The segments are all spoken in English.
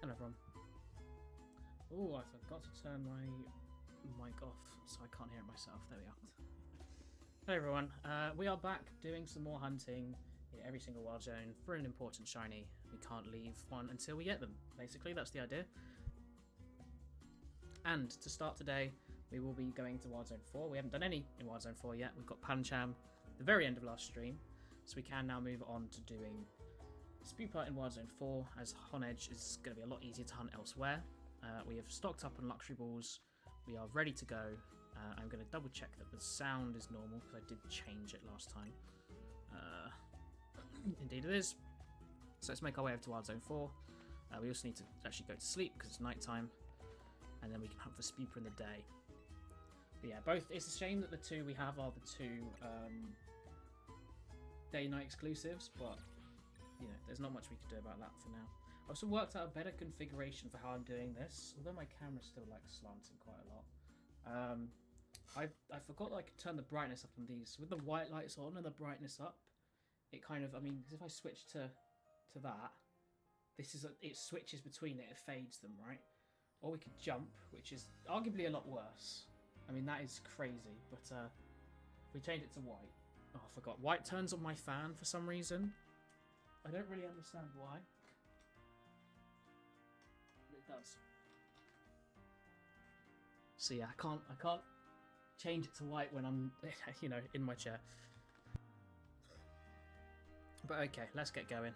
Hello everyone. Oh, I forgot to turn my mic off, so I can't hear it myself. There we are. Hello everyone. We are back doing some more hunting in every single wild zone for an important shiny. We can't leave one until we get them. Basically, that's the idea. And to start today, we will be going to Wild Zone 4. We haven't done any in Wild Zone 4 yet. We've got Pancham at the very end of last stream, so we can now move on to doing Spewpart in Wild Zone 4, as Honedge is going to be a lot easier to hunt elsewhere. We have stocked up on luxury balls. We are ready to go. I'm going to double check that the sound is normal, because I did change it last time. Indeed it is. So let's make our way over to Wild Zone 4. We also need to actually go to sleep, because it's night time. And then we can hunt for Spewper in the day. But yeah, both. It's a shame that the two we have are the two day-night exclusives, but you know, there's not much we can do about that for now. I also worked out a better configuration for how I'm doing this, although my camera's still like slanting quite a lot. I forgot that I could turn the brightness up on these. With the white lights on and the brightness up, it kind of, I mean, if I switch to that, this is it switches between it fades them, right? Or we could jump, which is arguably a lot worse. I mean, that is crazy, but we change it to white. Oh, I forgot. White turns on my fan for some reason. I don't really understand why. But it does. So yeah, I can't change it to white when I'm, you know, in my chair. But okay, let's get going.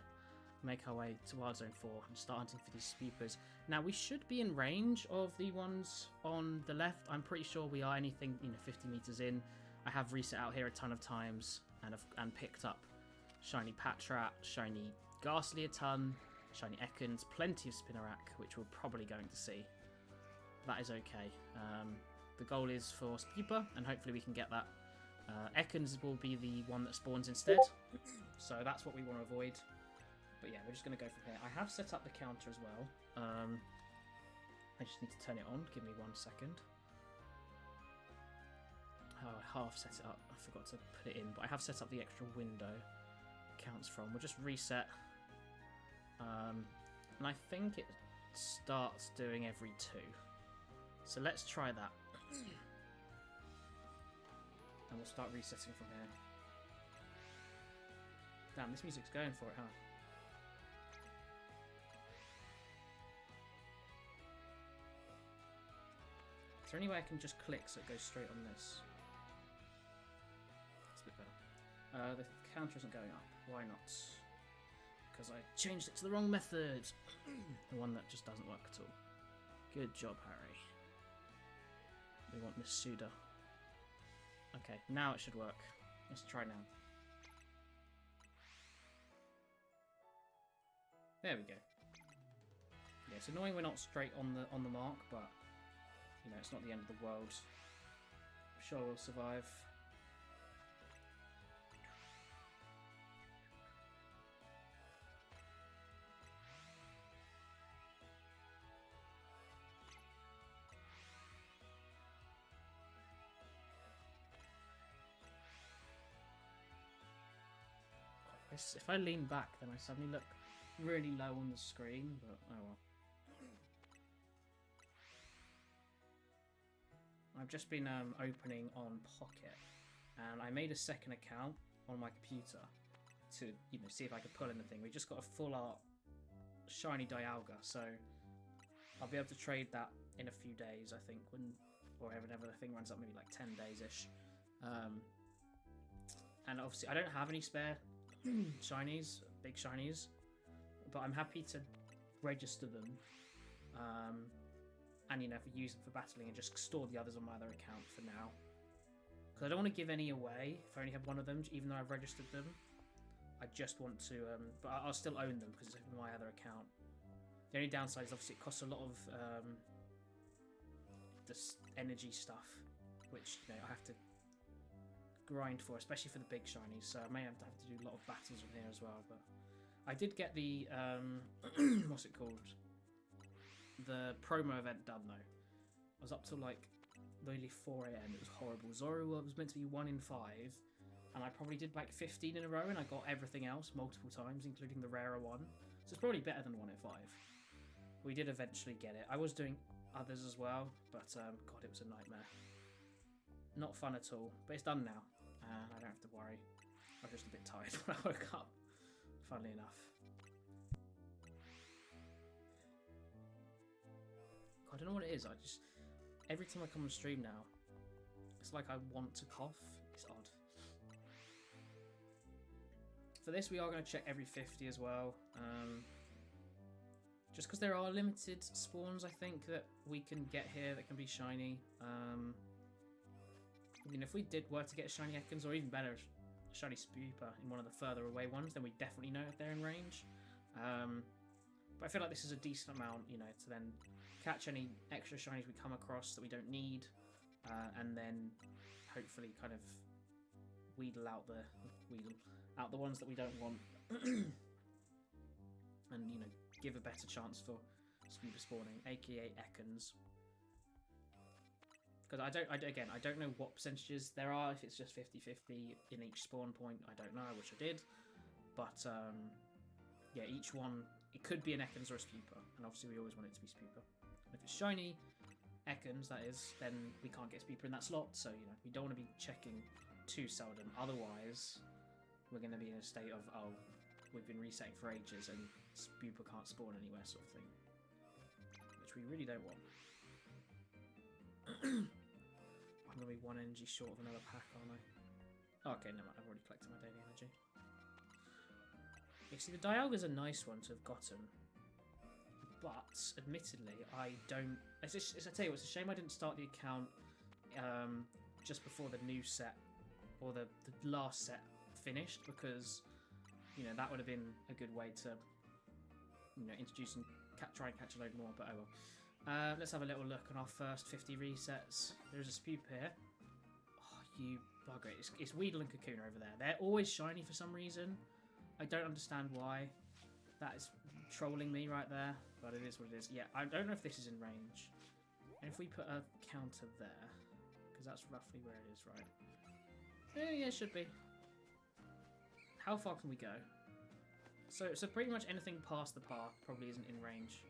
Make our way to Wild Zone 4 and start hunting for these Spewpers. Now, we should be in range of the ones on the left. I'm pretty sure we are anything, 50 meters in. I have reset out here a ton of times and picked up shiny Patrat, shiny Ghastly a ton, shiny Ekans, plenty of Spinarak, which we're probably going to see. That is okay. The goal is for Spewper, and hopefully we can get that. Ekans will be the one that spawns instead, so that's what we want to avoid. But yeah, we're just going to go from here. I have set up the counter as well. I just need to turn it on. Give me 1 second. Oh, I half set it up. I forgot to put it in, but I have set up the extra window it counts from. We'll just reset. And I think it starts doing every 2. So let's try that. And we'll start resetting from here. Damn, this music's going for it, huh? Is there any way I can just click so it goes straight on this? That's a bit better. The counter isn't going up. Why not? Because I changed it to the wrong method. The one that just doesn't work at all. Good job, Harry. We want Miss Suda. Okay, now it should work. Let's try now. There we go. Yeah, it's annoying we're not straight on the mark, but you know, it's not the end of the world. I'm sure we'll survive. If I lean back, then I suddenly look really low on the screen, but oh well. I've just been opening on Pocket, and I made a second account on my computer to, see if I could pull anything. We just got a full art shiny Dialga, so I'll be able to trade that in a few days, I think, or whenever the thing runs up, maybe like 10 days-ish. And obviously, I don't have any spare shinies, big shinies, but I'm happy to register them. And if we use them for battling and just store the others on my other account for now. Because I don't want to give any away if I only have one of them, even though I've registered them. I just want to, but I'll still own them because it's my other account. The only downside is obviously it costs a lot of this energy stuff, which I have to grind for, especially for the big shinies. So I may have to do a lot of battles on here as well. But I did get the what's it called? The promo event done though. I was up till like nearly 4 AM. It was horrible. Zorua was meant to be 1 in 5, and I probably did like 15 in a row, and I got everything else multiple times, including the rarer one. So it's probably better than 1 in 5. we did eventually get it. I was doing others as well, but God, it was a nightmare. Not fun at all, but it's done now, and I don't have to worry. I was just a bit tired when I woke up, funnily enough. God, I don't know what it is, every time I come on stream now, it's like I want to cough. It's odd. For this, we are going to check every 50 as well. Just because there are limited spawns, I think, that we can get here that can be shiny. I mean, if we were to get a shiny Ekans, or even better, a shiny Spooper in one of the further away ones, then we definitely know if they're in range. But I feel like this is a decent amount, you know, to then catch any extra shinies we come across that we don't need, and then hopefully kind of weedle out the ones that we don't want, and you know, give a better chance for Spooper spawning, aka Ekans. Because I don't know what percentages there are, if it's just 50-50 in each spawn point, I don't know, I wish I did. But, yeah, each one, it could be an Ekans or a Spooper, and obviously we always want it to be Spooper. If it's shiny, Ekans, that is, then we can't get Spooper in that slot, so, you know, we don't want to be checking too seldom, otherwise we're going to be in a state of, oh, we've been resetting for ages and Spooper can't spawn anywhere sort of thing. Which we really don't want. I'm going to be 1 energy short of another pack, aren't I? Oh, okay, no, I've already collected my daily energy. You see, the Dialga's a nice one to have gotten. But, admittedly, I don't... I tell you what, it's a shame I didn't start the account just before the new set, or the last set finished, because, you know, that would have been a good way to, you know, introduce and try and catch a load more, but oh well. Let's have a little look on our first 50 resets. There's a Spooper here. Oh, you bugger. It's Weedle and Kakuna over there. They're always shiny for some reason. I don't understand why. That is trolling me right there, but it is what it is. Yeah, I don't know if this is in range. And if we put a counter there, because that's roughly where it is, right? Yeah, it should be. How far can we go? So pretty much anything past the path probably isn't in range.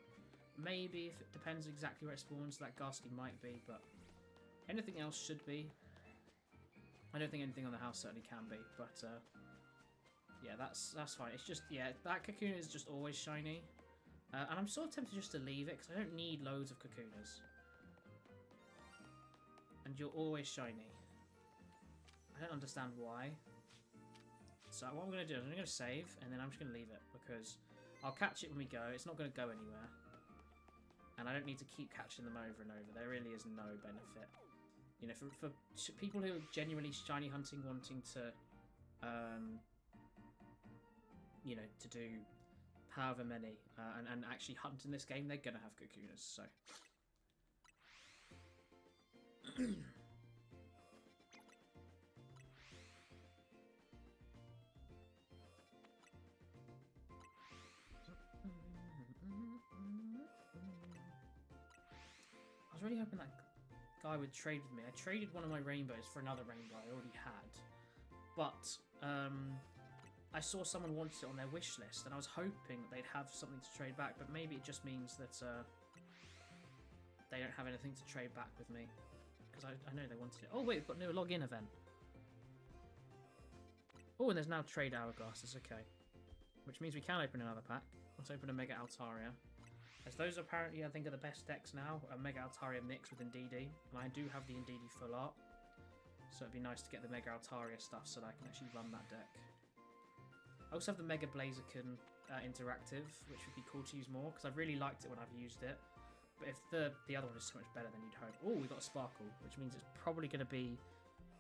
Maybe, if it depends exactly where it spawns, that Ghastly might be, but anything else should be. I don't think anything on the house certainly can be, but yeah, that's fine. It's just, yeah, that Kakuna is just always shiny. And I'm sort of tempted just to leave it, because I don't need loads of Kakunas. And you're always shiny. I don't understand why. So what I'm going to do is I'm going to save, and then I'm just going to leave it, because I'll catch it when we go. It's not going to go anywhere. And I don't need to keep catching them over and over. There really is no benefit. You know, for people who are genuinely shiny hunting, wanting to, you know, to do however many, and actually hunt in this game, they're going to have Kakunas, so. I was really hoping that guy would trade with me. I traded one of my rainbows for another rainbow I already had. But I saw someone wanted it on their wish list, and I was hoping that they'd have something to trade back, but maybe it just means that they don't have anything to trade back with me. Because I know they wanted it. Oh wait, we've got a new login event. Oh, and there's now trade hourglasses, okay. Which means we can open another pack. Let's open a Mega Altaria. As those apparently, I think, are the best decks now. A Mega Altaria mix with Indeedee. And I do have the Indeedee full art. So it'd be nice to get the Mega Altaria stuff so that I can actually run that deck. I also have the Mega Blaziken interactive, which would be cool to use more, because I've really liked it when I've used it. But if the other one is so much better than you'd hope. Oh, we've got a Sparkle, which means it's probably going to be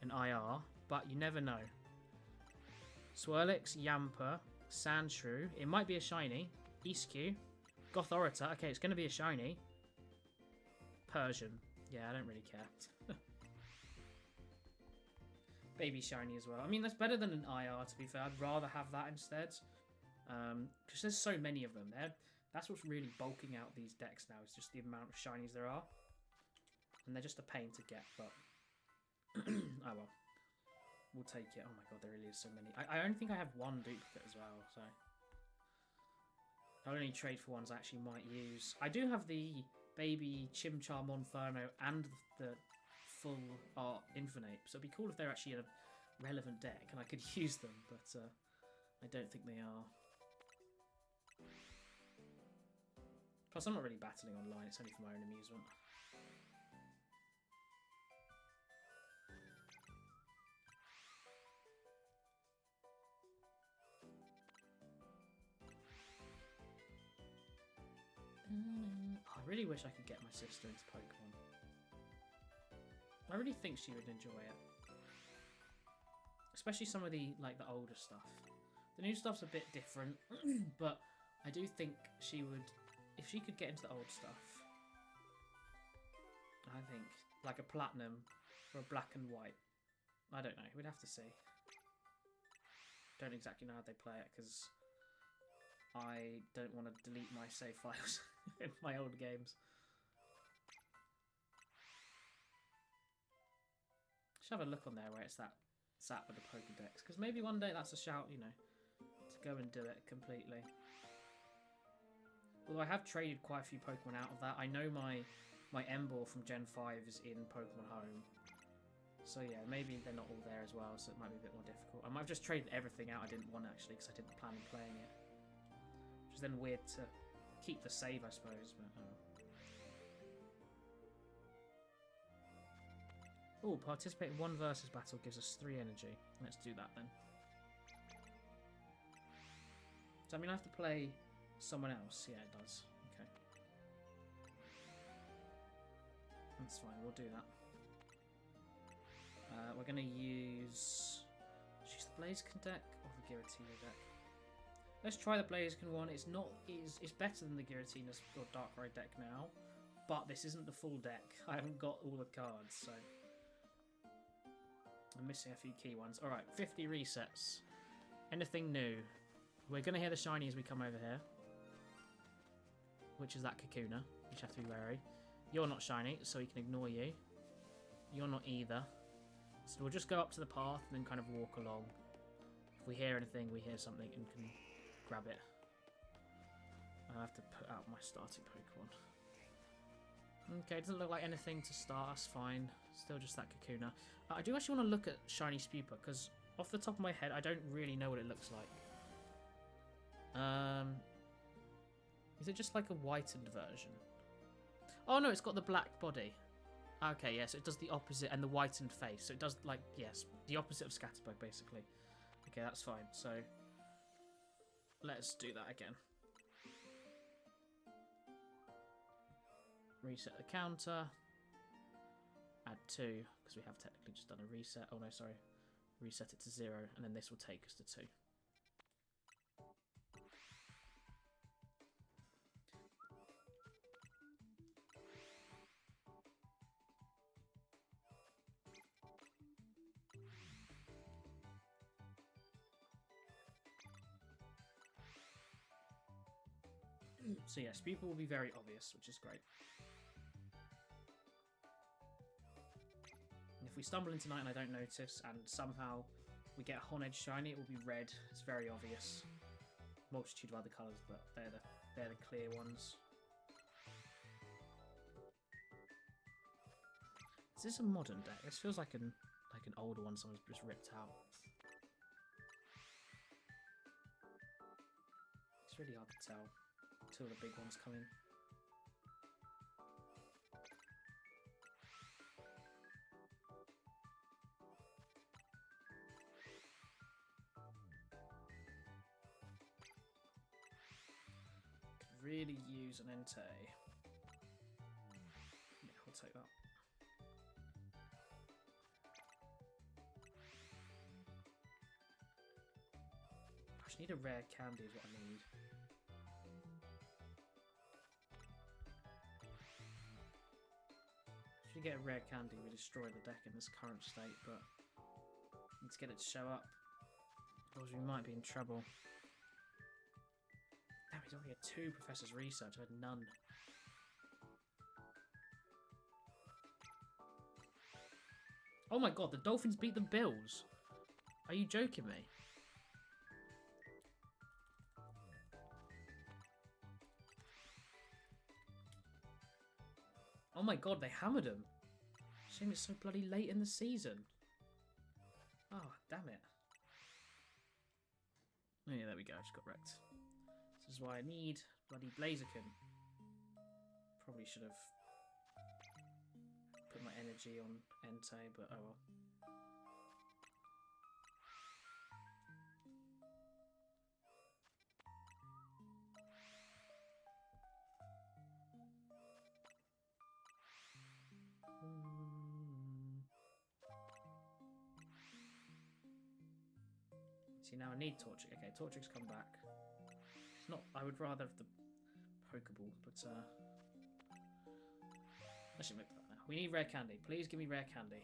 an IR, but you never know. Swirlix, Yamper, Sandshrew. It might be a shiny. Eascue. Gothorita. Okay, it's going to be a shiny. Persian. Yeah, I don't really care. Baby shiny as well. I mean, that's better than an IR, to be fair. I'd rather have that instead. Because there's so many of them there. That's what's really bulking out these decks now, is just the amount of shinies there are. And they're just a pain to get, but... oh well. We'll take it. Oh my god, there really is so many. I only think I have one duplicate as well, so... I'll only trade for ones I actually might use. I do have the baby Chimchar Monferno and the full art Infernape, so it'd be cool if they're actually in a relevant deck and I could use them, but I don't think they are. Plus, I'm not really battling online, it's only for my own amusement. I really wish I could get my sister into Pokemon. I really think she would enjoy it. Especially some of the older stuff. The new stuff's a bit different, but I do think she would, if she could get into the old stuff, I think, like a Platinum or a Black and White. I don't know, we'd have to see. Don't exactly know how they play it, because I don't want to delete my save files in my old games. Should have a look on there where it's sat with the Pokedex, because maybe one day that's a shout, you know, to go and do it completely. Although I have traded quite a few Pokemon out of that. I know my Emboar from Gen 5 is in Pokemon Home. So yeah, maybe they're not all there as well, so it might be a bit more difficult. I might have just traded everything out I didn't want, actually, because I didn't plan on playing it. Which is then weird to keep the save, I suppose, but oh. Oh, participate in 1 versus battle gives us 3 energy. Let's do that then. Does that mean I have to play someone else? Yeah, it does. Okay. That's fine, we'll do that. We're going to use the Blaziken deck or the Giratina deck. Let's try the Blaziken one. It's better than the Giratina or Darkrai deck now, but this isn't the full deck. I haven't got all the cards, so I'm missing a few key ones. Alright, 50 resets. Anything new? We're going to hear the shiny as we come over here, which is that Kakuna, which you have to be wary. You're not shiny, so we can ignore you. You're not either. So we'll just go up to the path and then kind of walk along. If we hear anything, we hear something and can grab it. I have to put out my starting Pokemon. Okay, doesn't look like anything to start us, fine. Still just that Kakuna. I do actually want to look at Shiny Spupa, because off the top of my head, I don't really know what it looks like. Is it just like a whitened version? Oh no, it's got the black body. Okay, yes, yeah, so it does the opposite and the whitened face. So it does, like, yes, the opposite of Scatterbug, basically. Okay, that's fine. So let's do that again. Reset the counter. Add 2, because we have technically just done a reset. Oh no, sorry. Reset it to 0, and then this will take us to 2. So yes, people will be very obvious, which is great. And if we stumble into night and I don't notice, and somehow we get a Honedge shiny, it will be red. It's very obvious. Multitude of other colours, but they're the clear ones. Is this a modern deck? This feels like an older one someone's just ripped out. It's really hard to tell until the big ones come in. Could really use an Entei. Yeah, we'll take that. I just need a rare candy is what I need. If we get a rare candy, we destroy the deck in this current state, but need to get it to show up, or we might be in trouble. Damn, he's already had 2 Professor's Research, I had none. Oh my god, the Dolphins beat the Bills! Are you joking me? Oh my god, they hammered him. Shame it's so bloody late in the season. Oh, damn it. Oh yeah, there we go, I just got wrecked. This is why I need bloody Blaziken. Probably should have put my energy on Entei, but oh well. See, now I need Torchic. Okay, Torchic's come back. It's not. I would rather have the Pokeball, but I should make that now. We need rare candy. Please give me rare candy.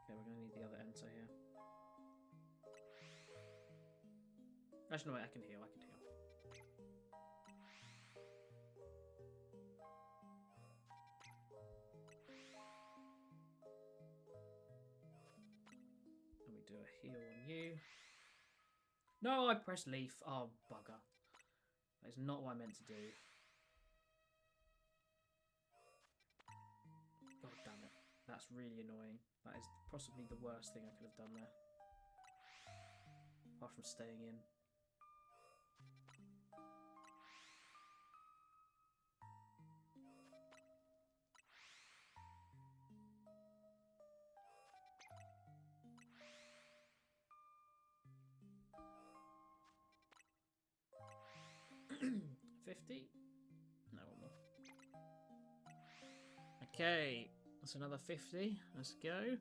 Okay, we're gonna need the other Entei here. Actually, no, wait, I can heal. I can heal. And we do a heal on you. No, I pressed leaf. Oh, bugger. That is not what I meant to do. God damn it. That's really annoying. That is possibly the worst thing I could have done there. Apart from staying in. $50? No, one more. Okay, that's another 50. Let's go.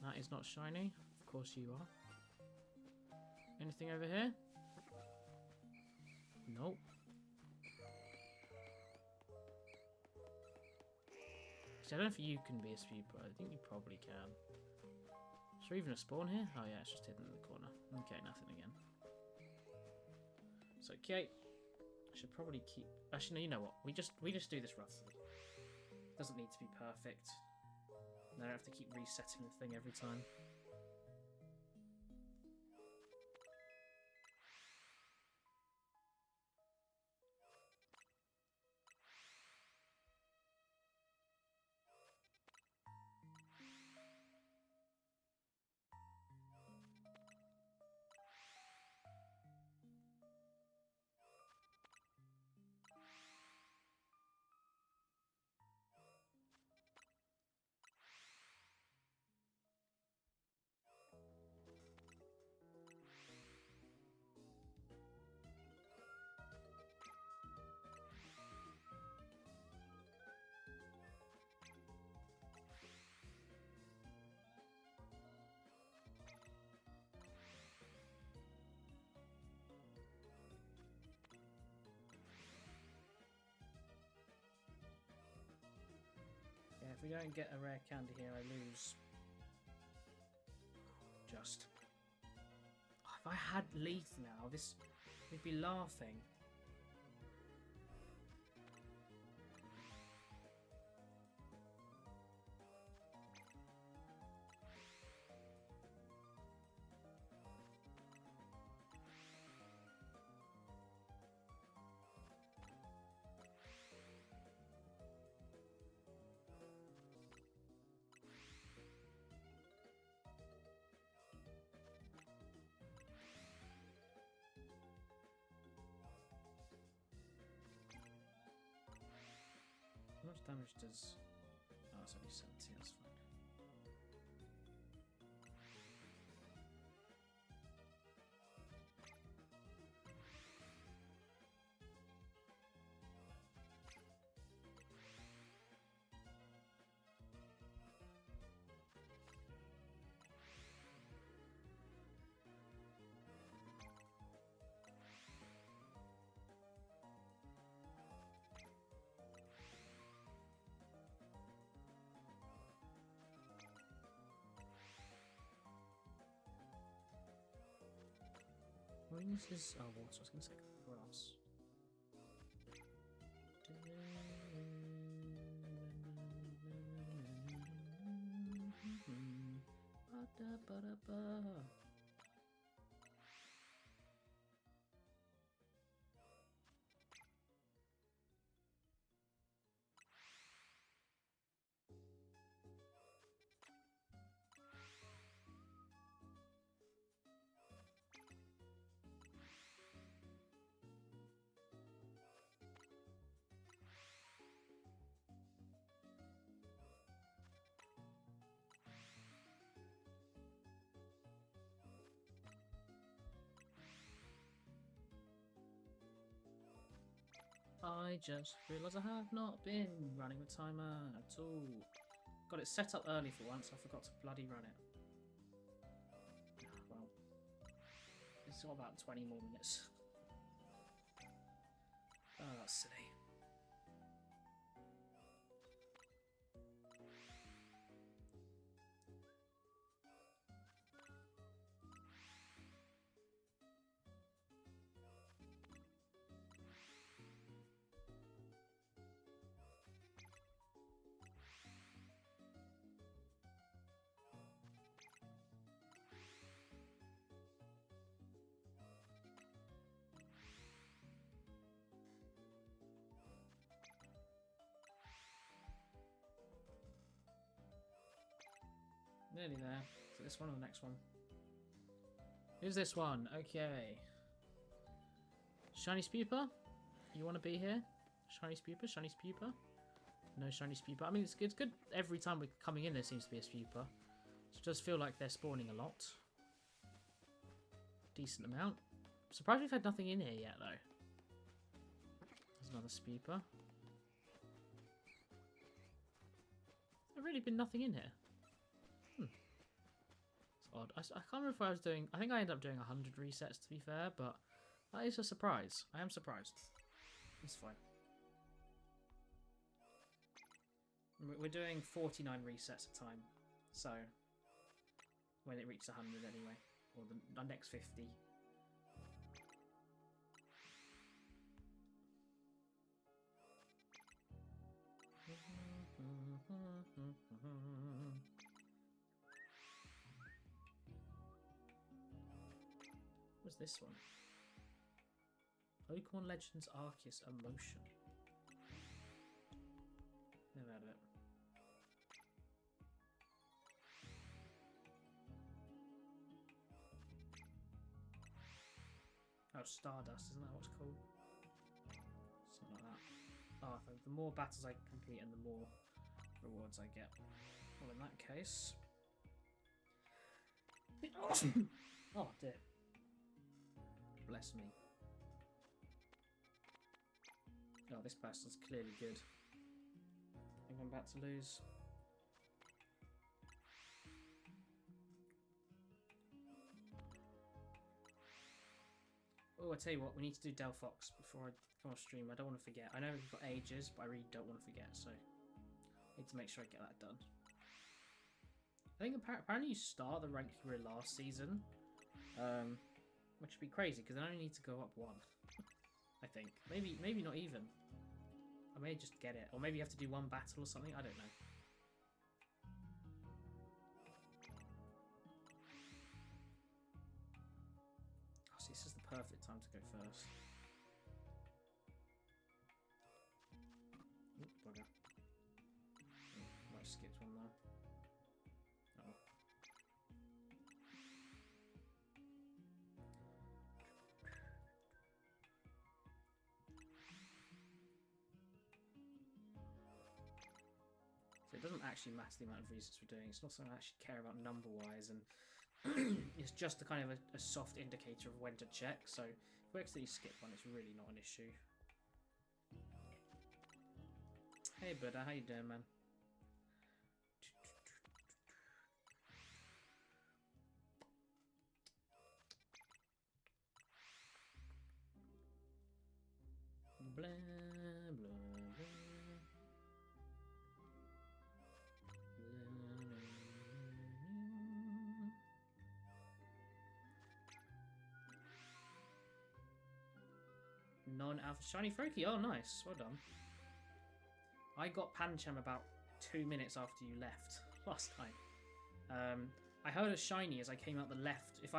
That is not shiny. Of course you are. Anything over here? Nope. See, I don't know if you can be a Sweeper. I think you probably can. Is there even a spawn here? Oh yeah, it's just hidden in the corner. Okay, nothing again. It's okay. I should probably keep... Actually, no, you know what? We just do this roughly. It doesn't need to be perfect. I don't have to keep resetting the thing every time. Yeah, if we don't get a rare candy here, I lose. Just. Oh, if I had Leaf now, this we'd be laughing. How much damage does... Oh, it's only 70, that's fine. What is this? Oh, water. I was going to say grass. Ba-da-ba. I just realised I have not been running the timer at all. Got it set up early for once, I forgot to bloody run it. Well, it's got about 20 more minutes. Oh, that's silly. Nearly there. Is it this one or the next one? Who's this one? Okay. Shiny Spupa? You want to be here? Shiny Spupa? Shiny Spupa? No Shiny Spupa. I mean, it's good every time we're coming in there seems to be a Spupa. It does feel like they're spawning a lot. Decent amount. Surprised we've had nothing in here yet, though. There's another Spupa. There's really been nothing in here. Odd. I can't remember if I was doing... I think I ended up doing 100 resets, to be fair, but that is a surprise. I am surprised. It's fine. We're doing 49 resets a time, so when it reaches 100 anyway, or the next 50. What's this one? Pokemon Legends Arceus Emotion. Never heard of it. Oh, Stardust, isn't that what it's called? Something like that. Oh, the more battles I complete and the more rewards I get. Well, in that case... Oh, dear. Bless me. Oh, this person's clearly good. I think I'm about to lose. Oh, I tell you what, we need to do Delphox before I come off stream. I don't want to forget. I know we've got ages, but I really don't want to forget, so I need to make sure I get that done. I think apparently you start the rank you were last season, which would be crazy because I only need to go up one. I think maybe not even. I may just get it, or maybe you have to do one battle or something. I don't know. Oh, see, this is the perfect time to go first. Oop, bugger. Oh, might have skipped one there. Oh. So it doesn't actually matter the amount of resets we're doing. It's not something I actually care about number-wise, and it's just a kind of a soft indicator of when to check. So if we accidentally skip one, it's really not an issue. Hey, Buddha, how you doing, man? Blah, blah, blah. Non-alpha shiny Froakie. Oh, nice. Well done. I got Pancham about 2 minutes after you left last time. I heard a shiny as I came out the left. If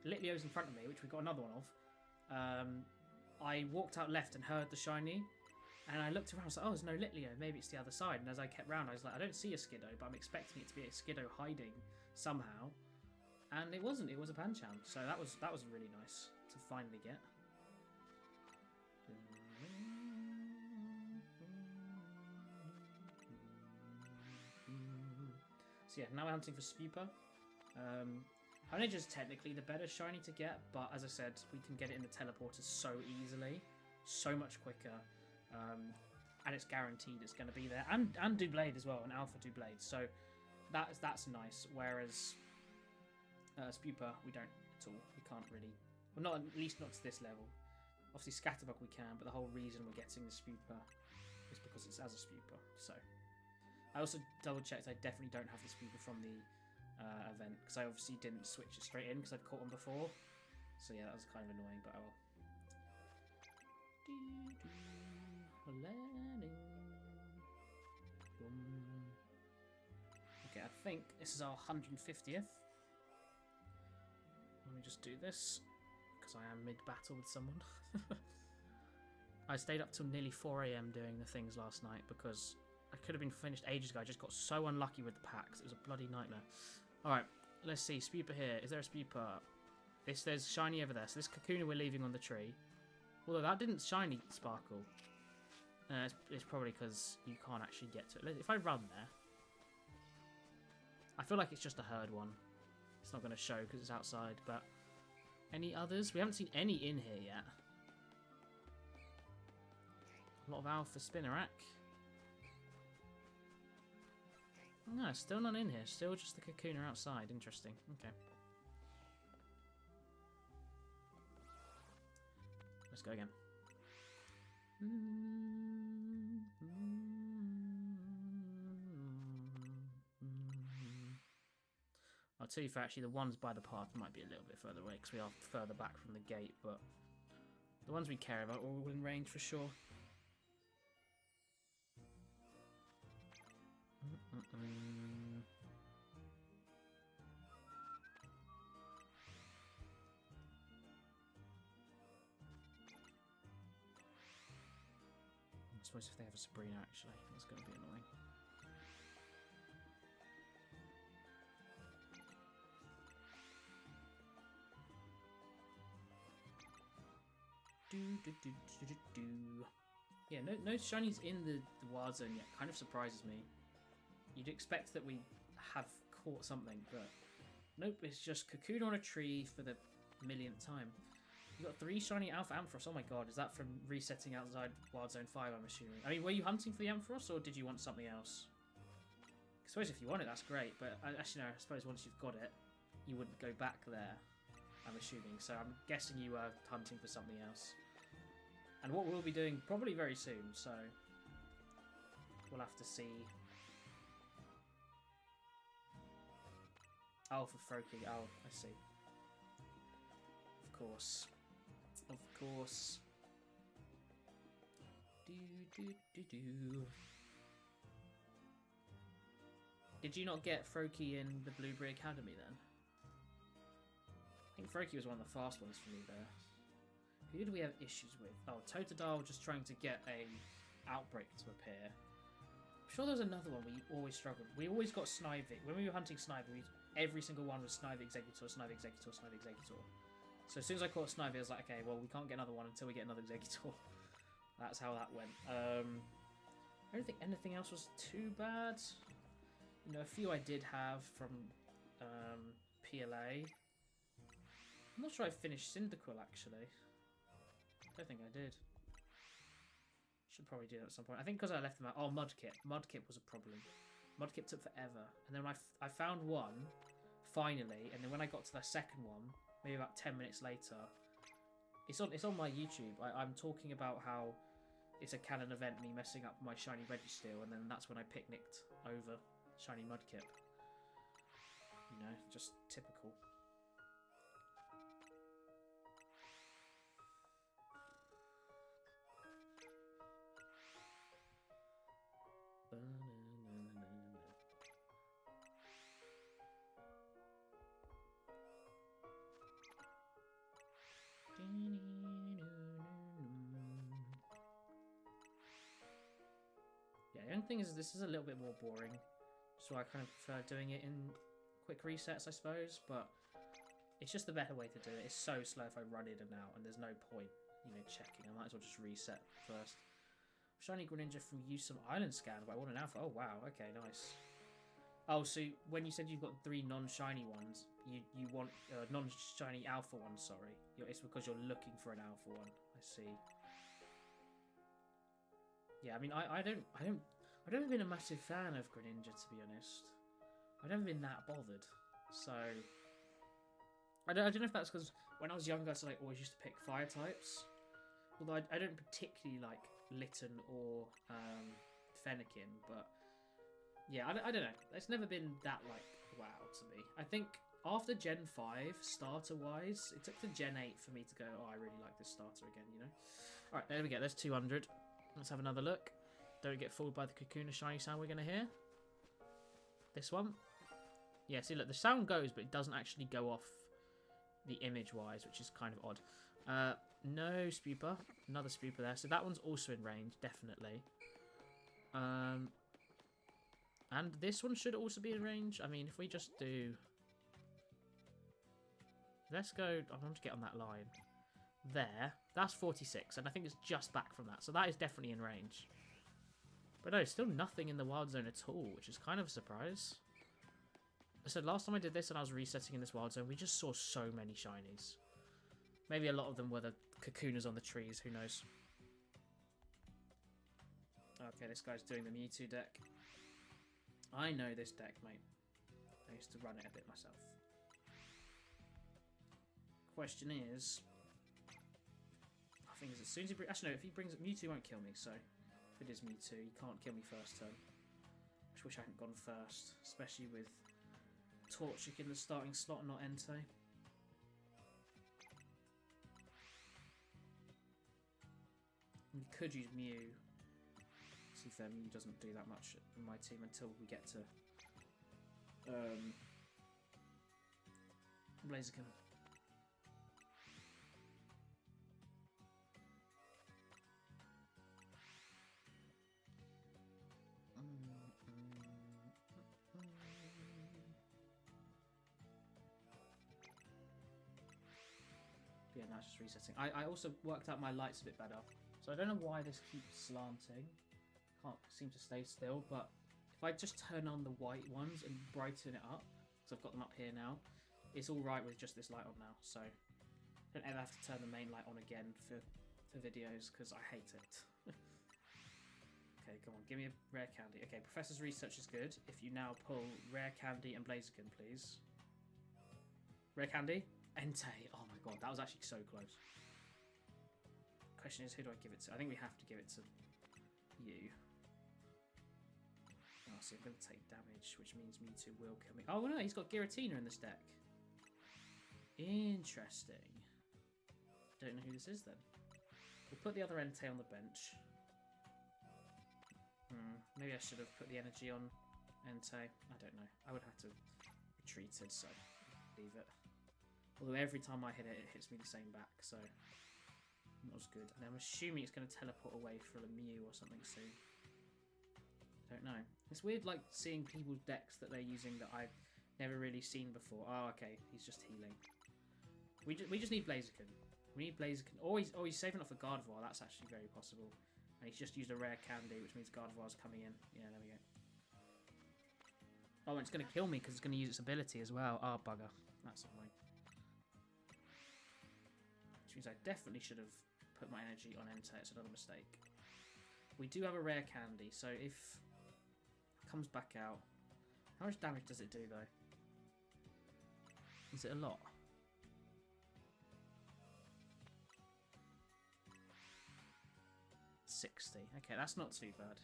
Litlio's in front of me, which we got another one of, I walked out left and heard the shiny, and I looked around. I was like, oh, there's no Litleo. Maybe it's the other side. And as I kept round, I was like, I don't see a Skiddo, but I'm expecting it to be a Skiddo hiding somehow, and it wasn't. It was a Pancham. So that was really nice to finally get. So yeah, now we're hunting for Spupa. Honedge is technically the better shiny to get, but as I said, we can get it in the teleporters so easily, so much quicker, and it's guaranteed it's going to be there. And Doublade as well, an Alpha Doublade, so that's nice. Whereas Spupa, we don't at all. We can't really, well, not at least not to this level. Obviously Scatterbug we can, but the whole reason we're getting the Spupa is because it's as a Spupa. So I also double checked. I definitely don't have the Spupa from the event, because I obviously didn't switch it straight in because I'd caught one before. So yeah, that was kind of annoying, but I will. Okay, I think this is our 150th. Let me just do this, because I am mid-battle with someone. I stayed up till nearly 4 AM doing the things last night because I could have been finished ages ago. I just got so unlucky with the packs. It was a bloody nightmare. Alright, let's see. Spupa here. Is there a Spupa? There's shiny over there. So this Kakuna we're leaving on the tree. Although that didn't shiny sparkle. It's probably because you can't actually get to it. If I run there, I feel like it's just a herd one. It's not going to show because it's outside. But any others? We haven't seen any in here yet. A lot of Alpha Spinarak. No, still none in here. Still just the Kakuna outside. Interesting. Okay. Let's go again. I'll tell you for actually the ones by the path might be a little bit further away because we are further back from the gate, but the ones we care about are all in range for sure. I suppose if they have a Sabrina, actually, that's going to be annoying. Yeah, no shinies in the wild zone yet. Kind of surprises me. You'd expect that we have caught something, but nope, it's just Kakuna on a tree for the millionth time. You got 3 shiny Alpha Ampharos. Oh my god, is that from resetting outside Wild Zone 5, I'm assuming? I mean, were you hunting for the Ampharos, or did you want something else? I suppose if you want it, that's great, but actually no, I suppose once you've got it, you wouldn't go back there, I'm assuming. So I'm guessing you were hunting for something else. And what we'll be doing probably very soon, so we'll have to see. Oh, for Froakie. Oh, I see. Of course. Of course. Did you not get Froakie in the Blueberry Academy then? I think Froakie was one of the fast ones for me there. Who do we have issues with? Oh, Totodile just trying to get a Outbreak to appear. I'm sure there was another one we always struggled. We always got Snivy. When we were hunting Snivy, every single one was Snivy Exeggutor, Snivy Exeggutor, Snivy Exeggutor. So as soon as I caught Snivy, I was like, okay, well, we can't get another one until we get another Exeggutor. That's how that went. I don't think anything else was too bad. You know, a few I did have from PLA. I'm not sure I finished Cyndaquil, actually. I don't think I did. Should probably do that at some point. I think because I left them out. Oh, Mudkip. Mudkip was a problem. Mudkip took forever. And then when I found one, finally, and then when I got to the second one, maybe about 10 minutes later, it's on my YouTube. I'm talking about how it's a canon event, me messing up my shiny Registeel, and then that's when I picnicked over shiny Mudkip. You know, just typical. The only thing is this is a little bit more boring, so I kind of prefer doing it in quick resets, I suppose, but it's just the better way to do it. It's so slow if I run in and out, and there's no point, you know, checking. I might as well just reset first. Shiny Greninja from Use Some Island Scan, but I want an alpha. Oh, wow, okay, nice. Oh, so when you said you've got 3 non-shiny ones, you want non-shiny alpha ones, sorry. It's because you're looking for an alpha one. I see. Yeah, I mean, I've never been a massive fan of Greninja, to be honest. I've never been that bothered. So I don't know if that's because when I was younger, I always used to pick fire types. Although I don't particularly like Litten or Fennekin, but yeah, I don't know. It's never been that like wow to me. I think after Gen 5, starter-wise, it took to Gen 8 for me to go, oh, I really like this starter again, you know? Alright, there we go. There's 200. Let's have another look. Don't get fooled by the Kakuna shiny sound we're going to hear. This one. Yeah, see, look, the sound goes, but it doesn't actually go off the image-wise, which is kind of odd. No Spooper. Another Spooper there. So that one's also in range, definitely. And this one should also be in range. I mean, if we just do... Let's go... I want to get on that line. There. That's 46, and I think it's just back from that. So that is definitely in range. But no, still nothing in the wild zone at all, which is kind of a surprise. I said last time I did this and I was resetting in this wild zone, we just saw so many shinies. Maybe a lot of them were the Kakunas on the trees, who knows. Okay, this guy's doing the Mewtwo deck. I know this deck, mate. I used to run it a bit myself. Question is... I think as soon as he brings... Actually, no, if he brings... Mewtwo won't kill me, so... If it is Mewtwo, he can't kill me first turn. I just wish I hadn't gone first. Especially with Torchic in the starting slot and not Entei. You could use Mew. See if Mew doesn't do that much in my team until we get to Blaziken. Yeah, now it's just resetting. I also worked out my lights a bit better. So I don't know why this keeps slanting. Can't seem to stay still, but if I just turn on the white ones and brighten it up, because I've got them up here now, it's alright with just this light on now. So I don't ever have to turn the main light on again for videos, because I hate it. Okay, come on, give me a rare candy. Okay, Professor's Research is good. If you now pull rare candy and Blaziken, please. Rare candy? Entei. Oh my god, that was actually so close. Question is, who do I give it to? I think we have to give it to you. Oh, so I'm going to take damage, which means Mewtwo will kill me. Oh no, he's got Giratina in this deck. Interesting. Don't know who this is then. We'll put the other Entei on the bench. Maybe I should have put the energy on Entei. I don't know. I would have to retreat it, so leave it. Although every time I hit it, it hits me the same back, so not as good. And I'm assuming it's going to teleport away for a Mew or something soon. Don't know. It's weird, like, seeing people's decks that they're using that I've never really seen before. Oh, okay. He's just healing. We just need Blaziken. We need Blaziken. Or he's saving up for Gardevoir. That's actually very possible. And he's just used a rare candy, which means Gardevoir's coming in. Yeah, there we go. Oh, and it's going to kill me because it's going to use its ability as well. Oh, bugger. That's annoying. Which means I definitely should have put my energy on Entei. It's another mistake. We do have a rare candy, so if it comes back out... How much damage does it do, though? Is it a lot? $60. Okay, that's not too bad.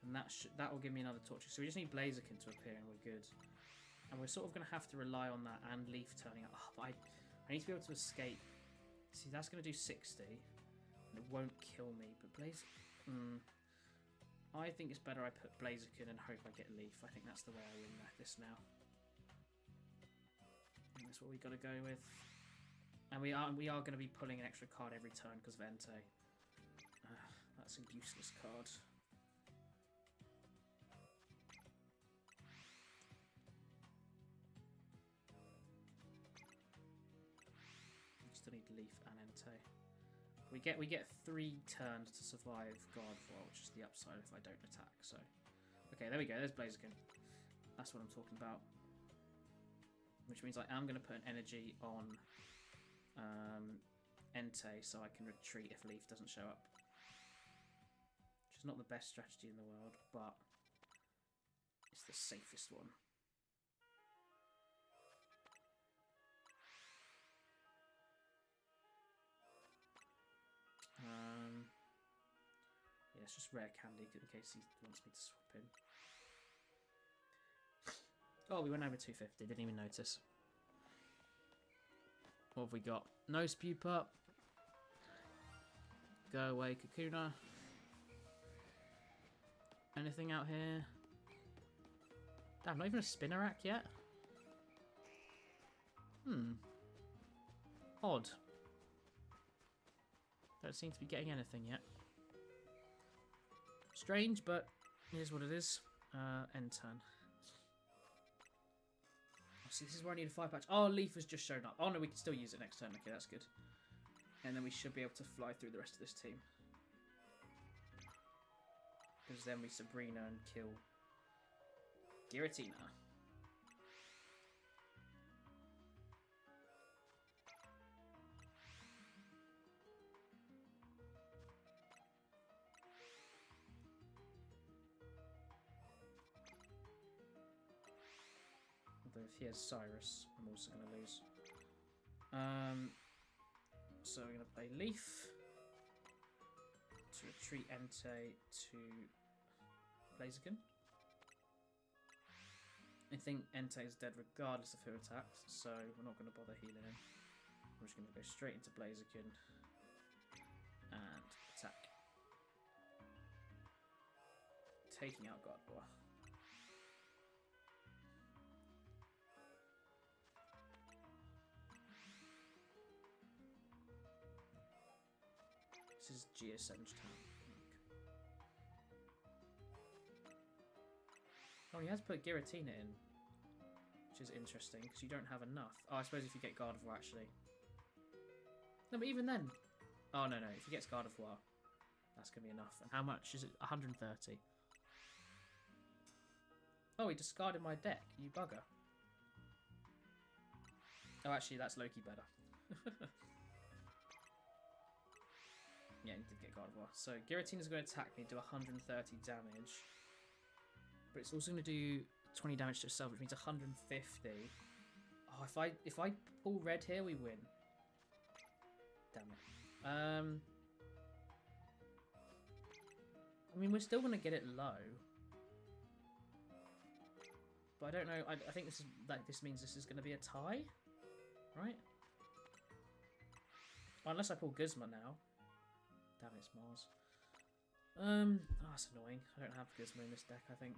And that will give me another torture. So we just need Blaziken to appear and we're good. And we're sort of going to have to rely on that and Leaf turning up. Oh, but I need to be able to escape. See, that's going to do 60. And it won't kill me. But I think it's better I put Blaziken and hope I get Leaf. I think that's the way I win this now. And that's what we got to go with. And we are going to be pulling an extra card every turn because of Entei. That's a useless card. Still need Leaf and Entei. We get 3 turns to survive Gardevoir, which is the upside if I don't attack. So, okay, there we go. There's Blaziken. That's what I'm talking about. Which means I am going to put an energy on Entei so I can retreat if Leaf doesn't show up. Which is not the best strategy in the world, but it's the safest one. Yeah, it's just rare candy in case he wants me to swap in. Oh, we went over 250, didn't even notice. What have we got? Nose Pupa. Go away, Kakuna. Anything out here? Damn, not even a Spinarak yet? Odd. Don't seem to be getting anything yet. Strange, but here's what it is. End turn. Oh, see, this is where I need a 5-patch. Oh, Leaf has just shown up. Oh no, we can still use it next turn. Okay, that's good. And then we should be able to fly through the rest of this team. Because then we Sabrina and kill Giratina. Although if he has Cyrus, I'm also going to lose. So we're going to play Leaf to retreat Entei to Blaziken. I think Entei is dead regardless of who attacks, so we're not going to bother healing him. We're just going to go straight into Blaziken and attack. Taking out Gardevoir. This is GSM's town. Oh, he has put Giratina in, which is interesting because you don't have enough. Oh, I suppose if you get Gardevoir, actually. No, but even then. Oh, no. If he gets Gardevoir, that's going to be enough. And how much is it? 130. Oh, he discarded my deck. You bugger. Oh, actually, that's Loki better. Yeah, he did get Gardevoir. So Giratina's going to attack me, do 130 damage. But it's also going to do 20 damage to itself, which means 150. Oh, if I pull red here, we win. Damn it. I mean, we're still going to get it low. But I don't know. I think this means this is going to be a tie, right? Unless I pull Guzma now. Damn, it's Mars. Oh, that's annoying. I don't have Guzma in this deck, I think.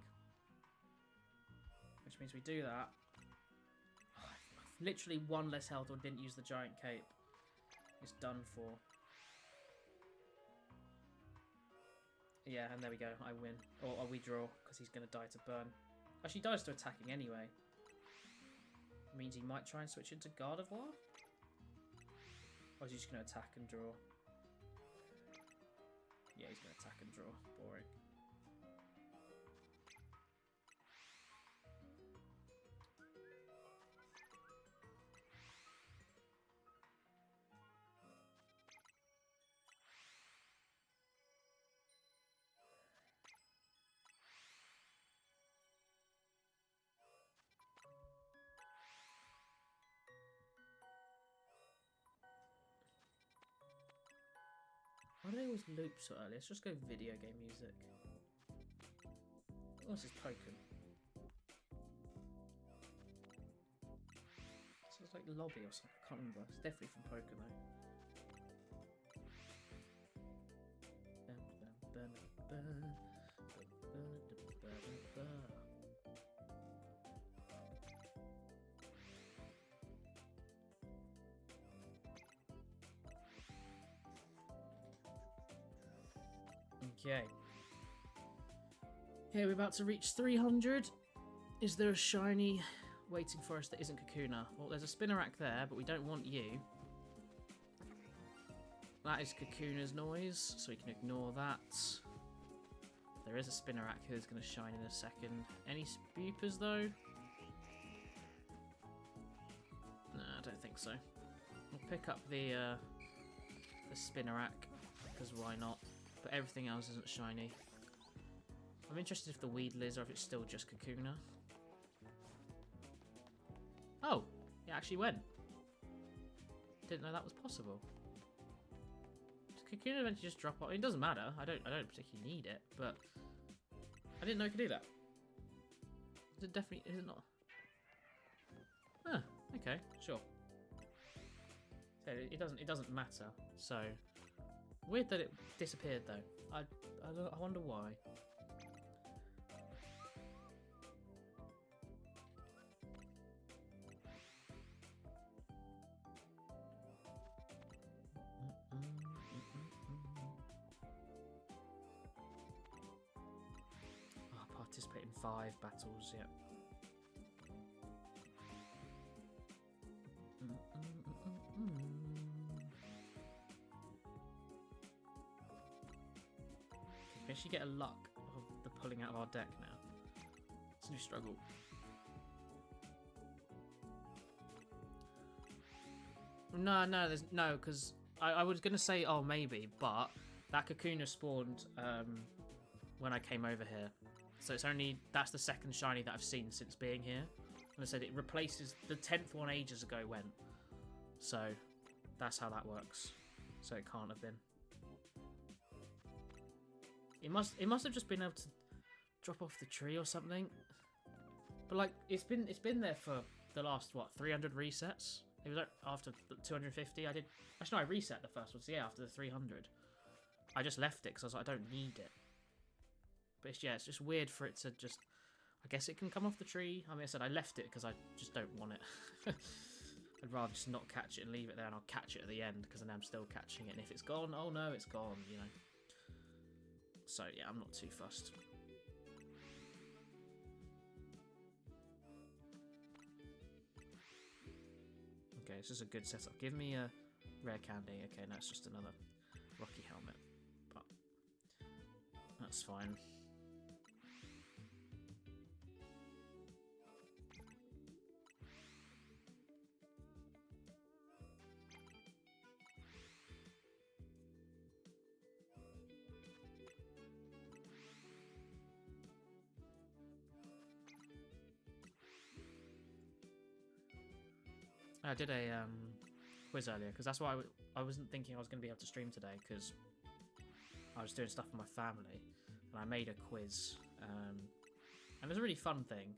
Which means we do that. Oh, I've literally 1 less health or didn't use the giant cape. It's done for. Yeah, and there we go. I win. Or we draw, because he's going to die to burn. Actually, he dies to attacking anyway. Means he might try and switch into Gardevoir? Or is he just going to attack and draw? Yeah, he's going to attack and draw. Boring. Why do they always loop so early? Let's just go video game music. Oh, this is Pokken. This is like Lobby or something. I can't remember. It's definitely from Pokken though. Okay. Here we're about to reach 300. Is there a shiny waiting for us that isn't Kakuna? Well, there's a Spinarak there, but we don't want you. That is Kakuna's noise, so we can ignore that. There is a Spinarak who's going to shine in a second. Any Spoopers, though? No, I don't think so. We'll pick up the Spinarak, because why not? But everything else isn't shiny. I'm interested if the Weedle is, or if it's still just Kakuna. Oh, it actually went. Didn't know that was possible. Does Kakuna eventually just drop off? It doesn't matter. I don't particularly need it, but I didn't know it could do that. Is it definitely? Is it not? Huh. Okay. Sure. So it doesn't matter. So weird that it disappeared though. I wonder why. Oh, participate in 5 battles. Yep. We actually get a luck of the pulling out of our deck now. It's a new struggle. No, there's no, because I was gonna say, oh maybe, but that Kakuna spawned when I came over here, so that's the second shiny that I've seen since being here. And I said it replaces the 10th one ages ago went, so that's how that works. So it can't have been. It must have just been able to drop off the tree or something. But like it's been there for the last 300 resets. It was after 250. Actually no, I reset the first one. So yeah, after the 300, I just left it because I was like, I don't need it. But it's just weird for it to just. I guess it can come off the tree. I mean, I said I left it because I just don't want it. I'd rather just not catch it and leave it there, and I'll catch it at the end because then I'm still catching it. And if it's gone, oh no, it's gone. You know. So yeah, I'm not too fussed. Okay, this is a good setup. Give me a rare candy. Okay, no, it's just another Rocky helmet, but that's fine. I did a quiz earlier because that's why I wasn't thinking I was going to be able to stream today because I was doing stuff for my family and I made a quiz and it was a really fun thing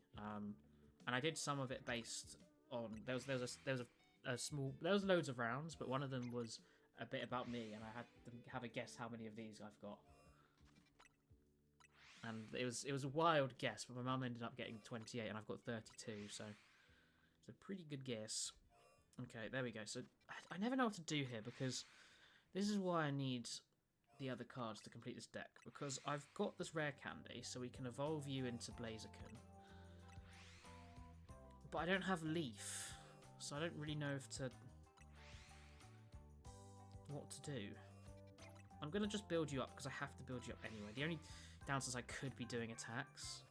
and I did some of it based on there was a small there was loads of rounds, but one of them was a bit about me and I had to have a guess how many of these I've got, and it was a wild guess, but my mum ended up getting 28 and I've got 32, so it's a pretty good guess. Okay, there we go. So I never know what to do here because this is why I need the other cards to complete this deck, because I've got this rare candy, so we can evolve you into Blaziken. But I don't have Leaf, so I don't really know what to do. I'm going to just build you up because I have to build you up anyway. The only downside is I could be doing attacks.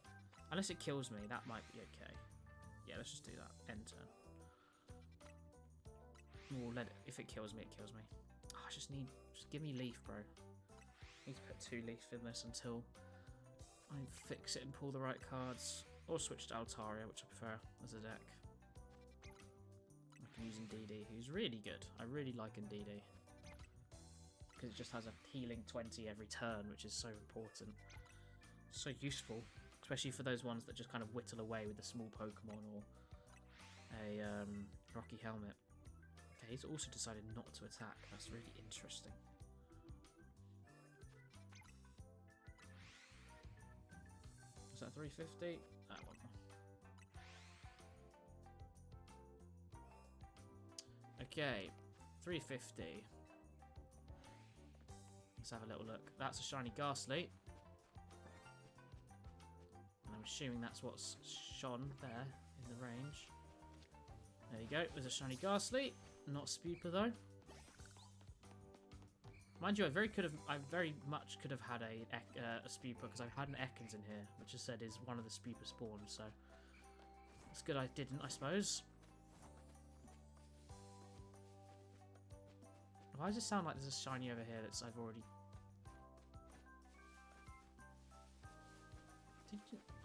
Unless it kills me, that might be okay. Yeah, let's just do that. End turn. Or let it, if it kills me, it kills me. Oh, just give me Leaf, bro. I need to put 2 Leaf in this until I fix it and pull the right cards. Or switch to Altaria, which I prefer as a deck. I can use Indeedee, who's really good. I really like Indeedee. Because it just has a healing 20 every turn, which is so important. So useful. Especially for those ones that just kind of whittle away with a small Pokemon or a Rocky Helmet. Okay, he's also decided not to attack. That's really interesting. Is that 350? That one. Okay, 350. Let's have a little look. That's a shiny Ghastly. And I'm assuming that's what's shone there in the range. There you go. There's a shiny Ghastly. Not Spooper though. Mind you, I very much could have had a Spooper because I've had an Ekans in here, which I said is one of the Spooper spawns. So it's good I didn't, I suppose. Why does it sound like there's a shiny over here that's I've already...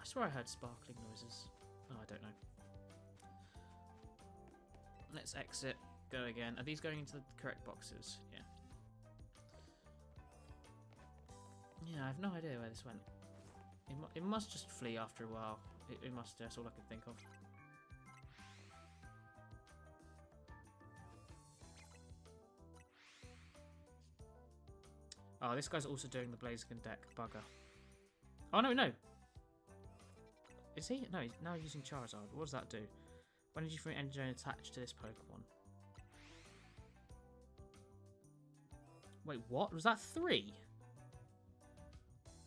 I swear I heard sparkling noises. Oh, I don't know. Let's exit. Go again. Are these going into the correct boxes? Yeah. Yeah, I have no idea where this went. It must just flee after a while. It must. That's all I can think of. Oh, this guy's also doing the Blaziken deck. Bugger. Oh, no. Is he? No, he's now using Charizard. What does that do? When did you find Energy attached to this Pokemon? Wait, what? Was that 3?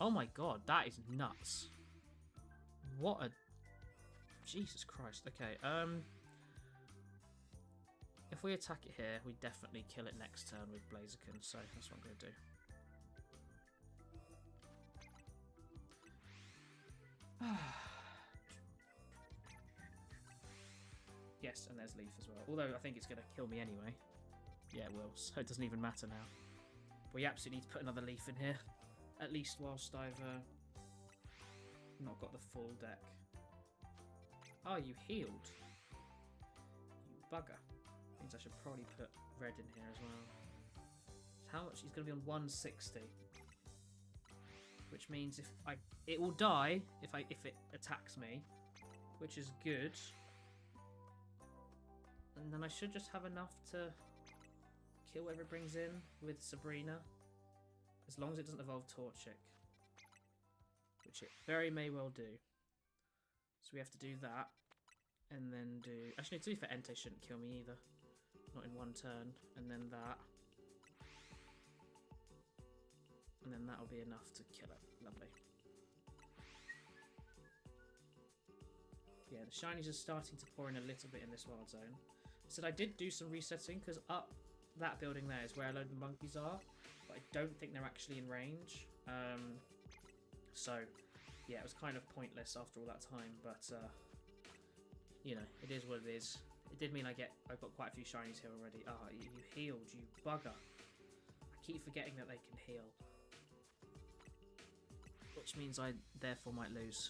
Oh my god, that is nuts. What a... Jesus Christ. Okay, if we attack it here, we definitely kill it next turn with Blaziken, so that's what I'm going to do. Yes, and there's Leaf as well. Although I think it's going to kill me anyway. Yeah, it will, so it doesn't even matter now. But we absolutely need to put another Leaf in here. At least whilst I've not got the full deck. Oh, you healed. You bugger. Means I should probably put red in here as well. How much? He's going to be on 160. Which means it will die if it attacks me, which is good. And then I should just have enough to kill whatever it brings in with Sabrina. As long as it doesn't evolve Torchic. Which it very may well do. So we have to do that. And then do... Actually, to be fair, Entei shouldn't kill me either. Not in one turn. And then that. And then that'll be enough to kill it. Lovely. Yeah, the shinies are starting to pour in a little bit in this wild zone. So I did do some resetting, because up that building there is where a load of monkeys are. But I don't think they're actually in range. So, yeah, it was kind of pointless after all that time. But, you know, it is what it is. It did mean I've got quite a few shinies here already. Ah, oh, you healed, you bugger. I keep forgetting that they can heal. Which means I therefore might lose.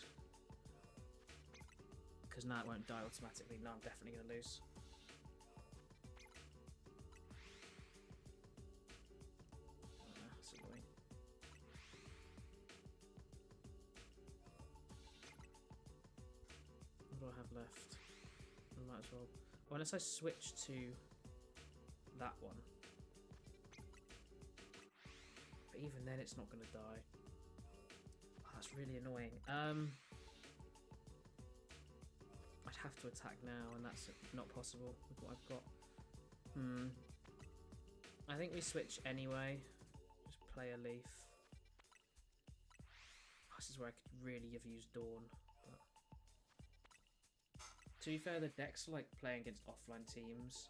Because now it won't die automatically. No, I'm definitely going to lose. That's annoying. What do I have left? I might as well... Well, unless I switch to that one. But even then it's not going to die. Oh, that's really annoying. I'd have to attack now, and that's not possible with what I've got. I think we switch anyway. Just play a Leaf. Oh, this is where I could really have used Dawn. But... To be fair, the decks like playing against offline teams.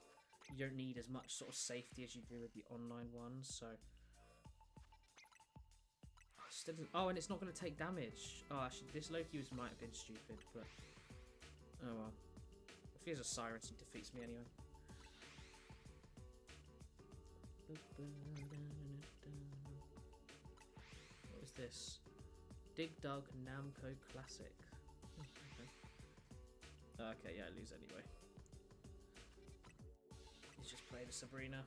You don't need as much sort of safety as you do with the online ones, so... Oh, and it's not going to take damage. Oh, actually, this Loki might have been stupid, but... Oh well. If he has a Siren, he defeats me anyway. What is this? Dig Dug Namco Classic. Okay, yeah, I lose anyway. He's just playing a Sabrina.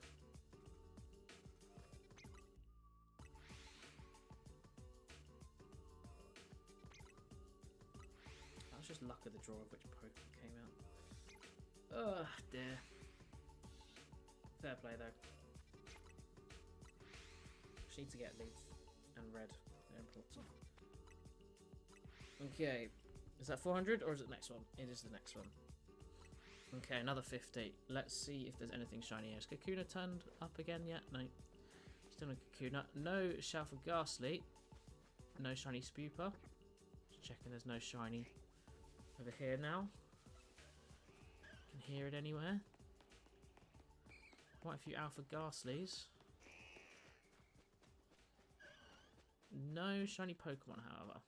Just luck of the draw of which Pokemon came out. Oh dear. Fair play though. Just need to get Leaf and Red. They're important. Okay. Is that 400 or is it the next one? It is the next one. Okay, another 50. Let's see if there's anything shiny here. Has Kakuna turned up again yet? No. Still no Kakuna. No Shalfa Ghastly. No shiny Spooper. Just checking there's no shiny over here now. Can hear it anywhere. Quite a few Alpha Ghastlies. No shiny Pokemon, however.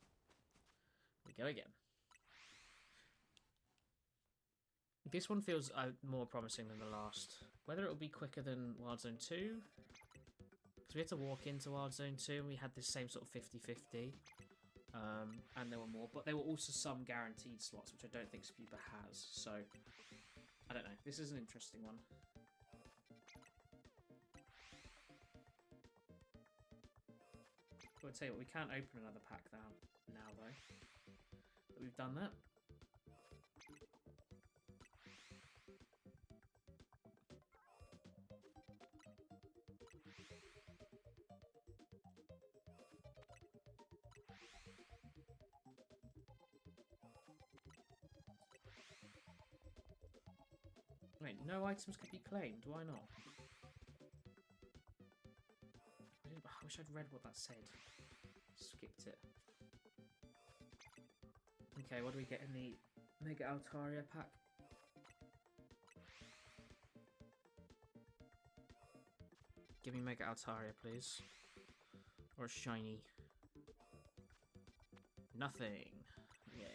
We go again. This one feels more promising than the last. Whether it'll be quicker than Wild Zone 2, because we had to walk into Wild Zone 2 and we had this same sort of 50-50. And there were more, but there were also some guaranteed slots, which I don't think Spooper has. So, I don't know. This is an interesting one. I'll tell you what, we can't open another pack now though. But we've done that. Wait, no items could be claimed. Why not? I wish I'd read what that said. Skipped it. Okay, what do we get in the Mega Altaria pack? Give me Mega Altaria, please. Or a shiny. Nothing. Yay.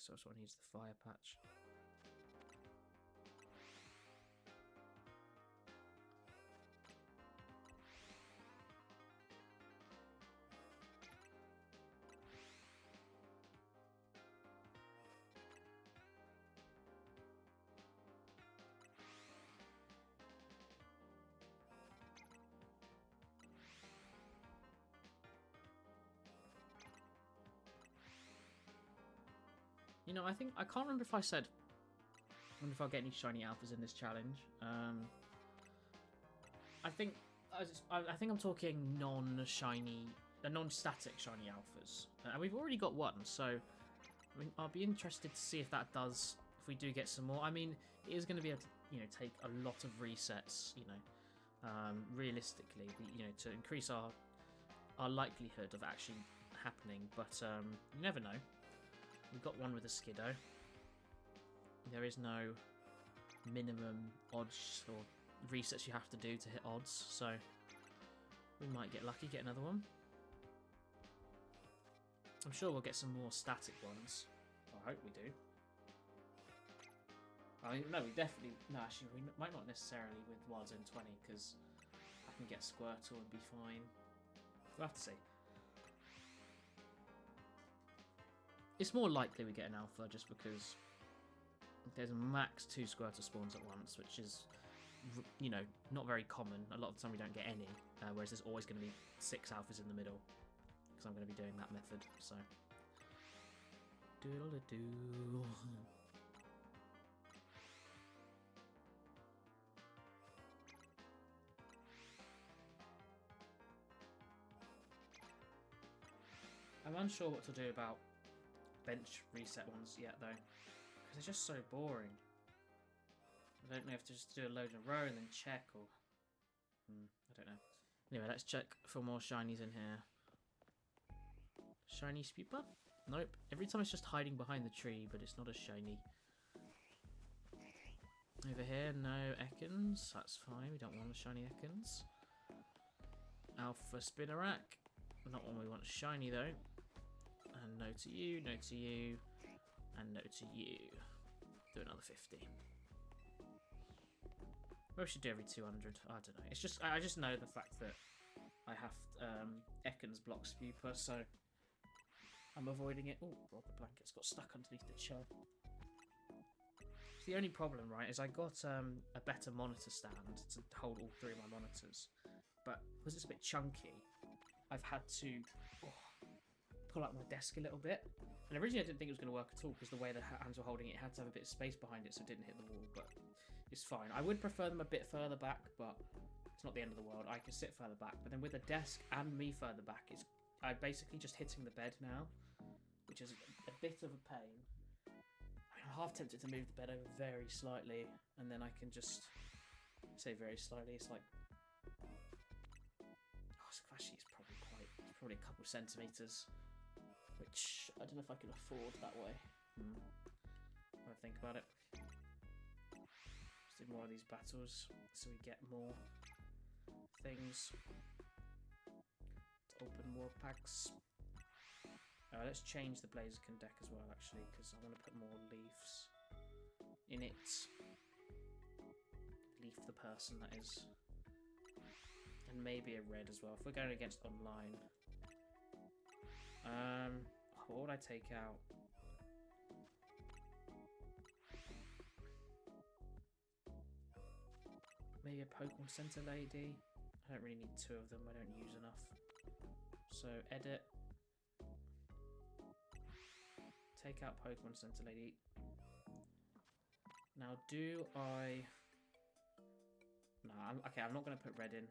So this one needs the fire patch. You know, I can't remember if I said. I wonder if I'll get any shiny alphas in this challenge. I think I'm talking non-shiny, non-static shiny alphas, and we've already got one. So, I mean, I'll be interested to see if that does. If we do get some more, I mean, it is going to be able to, you know, take a lot of resets. You know, realistically, you know, to increase our likelihood of actually happening. But you never know. We've got one with a Skiddo. There is no minimum odds or resets you have to do to hit odds, so we might get lucky, get another one. I'm sure we'll get some more static ones. I hope we do. I mean, no, we definitely... No, actually, we might not necessarily with Wild Zone 20, because I can get Squirtle and be fine. We'll have to see. It's more likely we get an alpha just because there's max 2 Squirtle spawns at once, which is, you know, not very common. A lot of the time we don't get any, whereas there's always going to be 6 alphas in the middle, because I'm going to be doing that method, so. Doodle-doo. I'm unsure what to do about bench reset ones yet though, because they're just so boring. I don't know if to just do a load in a row and then check, or I don't know. Anyway, let's check for more shinies in here. Shiny Spooper? Nope. Every time it's just hiding behind the tree, but it's not a shiny. Over here, no Ekans. That's fine. We don't want a shiny Ekans. Alpha Spinarak. Not one we want shiny though. And no to you, no to you, and no to you. Do another 50. Maybe we should do every 200. I don't know. It's just I just know the fact that I have Ekans block Spooper, so I'm avoiding it. Oh, God, the blanket's got stuck underneath the chair. The only problem, right, is I got a better monitor stand to hold all 3 of my monitors, but because it's a bit chunky, I've had to pull up my desk a little bit. And originally I didn't think it was going to work at all because the way the hands were holding it, it had to have a bit of space behind it so it didn't hit the wall, but it's fine. I would prefer them a bit further back, but it's not the end of the world. I can sit further back, but then with the desk and me further back, I'm basically just hitting the bed now, which is a bit of a pain. I'm half tempted to move the bed over very slightly, and then I can just say very slightly. It's like, actually, it's probably a couple centimeters, which I don't know if I can afford that way. When I think about it, let's do more of these battles so we get more things to open more packs. Let's change the Blaziken deck as well, actually, because I want to put more leaves in it. Leaf the person, that is. And maybe a red as well, if we're going against online. What would I take out? Maybe a Pokemon Center Lady. I don't really need two of them, I don't use enough. So edit. Take out Pokemon Center Lady. Now do I... No, okay, I'm not going to put red in.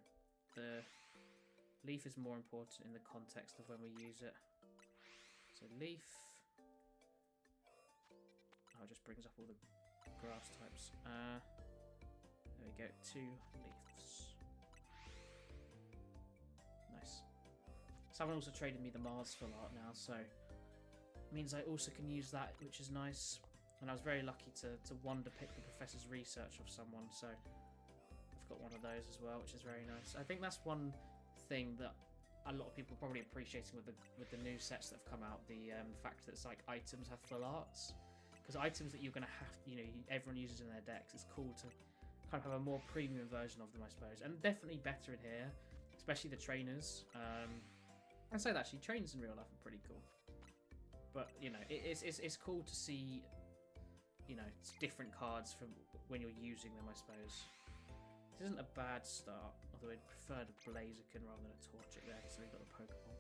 The leaf is more important in the context of when we use it. So leaf. Oh, it just brings up all the grass types. There we go, 2 leaves. Nice. Someone also traded me the Mars full art now, so it means I also can use that, which is nice. And I was very lucky to wonder pick the professor's research of someone, so I've got one of those as well, which is very nice. I think that's one thing that a lot of people are probably appreciating with the new sets that have come out, the fact that it's like items have full arts. Because items that you're going to have, everyone uses in their decks, it's cool to kind of have a more premium version of them, I suppose. And definitely better in here, especially the trainers. I'd say that actually, trainers in real life are pretty cool. But, it's cool to see, different cards from when you're using them, I suppose. This isn't a bad start, although I'd prefer the Blaziken rather than a Torchic there, so we've got the Pokeball.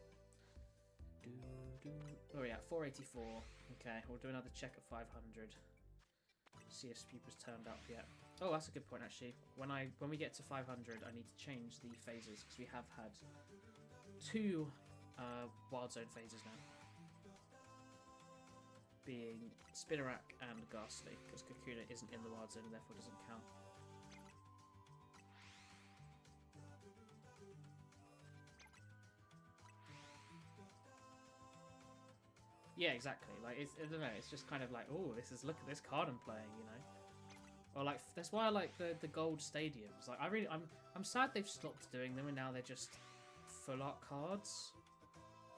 Oh yeah, 484. Okay, we'll do another check at 500. See if Spupa's turned up yet. Oh, that's a good point actually. When we get to 500, I need to change the phases because we have had 2 Wild Zone phases now, being Spinarak and Ghastly, because Kakuna isn't in the Wild Zone and therefore doesn't count. Yeah, exactly. Like, I don't know. It's just kind of like, oh, look at this card I'm playing, Or like, that's why I like the gold stadiums. Like, I'm sad they've stopped doing them and now they're just full art cards.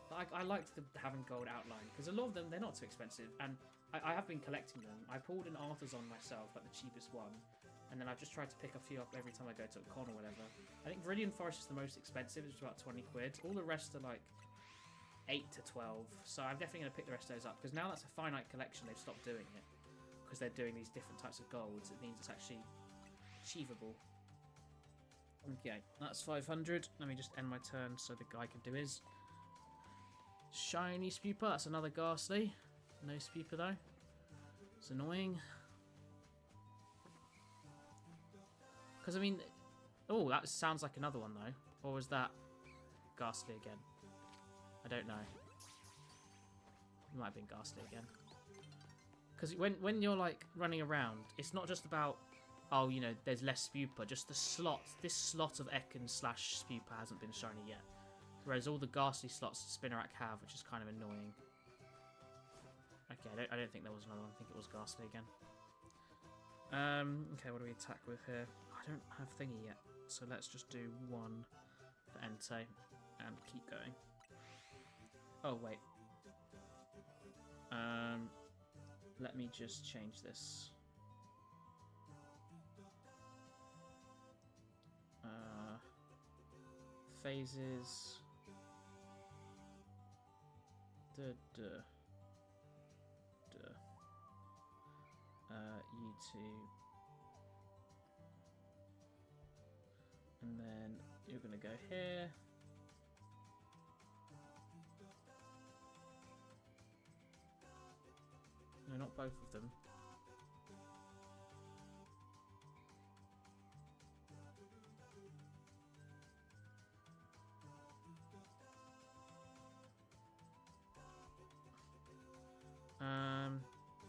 Like, I liked having gold outline because a lot of them, they're not too expensive, and I have been collecting them. I pulled an Arthazon myself, like the cheapest one, and then I've just tried to pick a few up every time I go to a con or whatever. I think Viridian Forest is the most expensive. It's about 20 quid. All the rest are like 8 to 12, so I'm definitely going to pick the rest of those up because now that's a finite collection. They've stopped doing it because they're doing these different types of golds. It means it's actually achievable. Okay, that's 500. Let me just end my turn so the guy can do his. Shiny Spupa. That's another Ghastly. No Spupa though. It's annoying. Because I mean, oh, that sounds like another one though. Or was that Ghastly again? I don't know. It might have been Ghastly again. Because when you're like running around, it's not just about, oh, there's less Spupa. Just the slot. This slot of Ekans / Spupa hasn't been shiny yet. Whereas all the Ghastly slots Spinarak have, which is kind of annoying. Okay, I don't think there was another one. I think it was Ghastly again. Okay, what do we attack with here? I don't have Thingy yet, so let's just do 1 for Entei and keep going. Oh, wait. Let me just change this. Phases. U2. And then you're going to go here. both of them.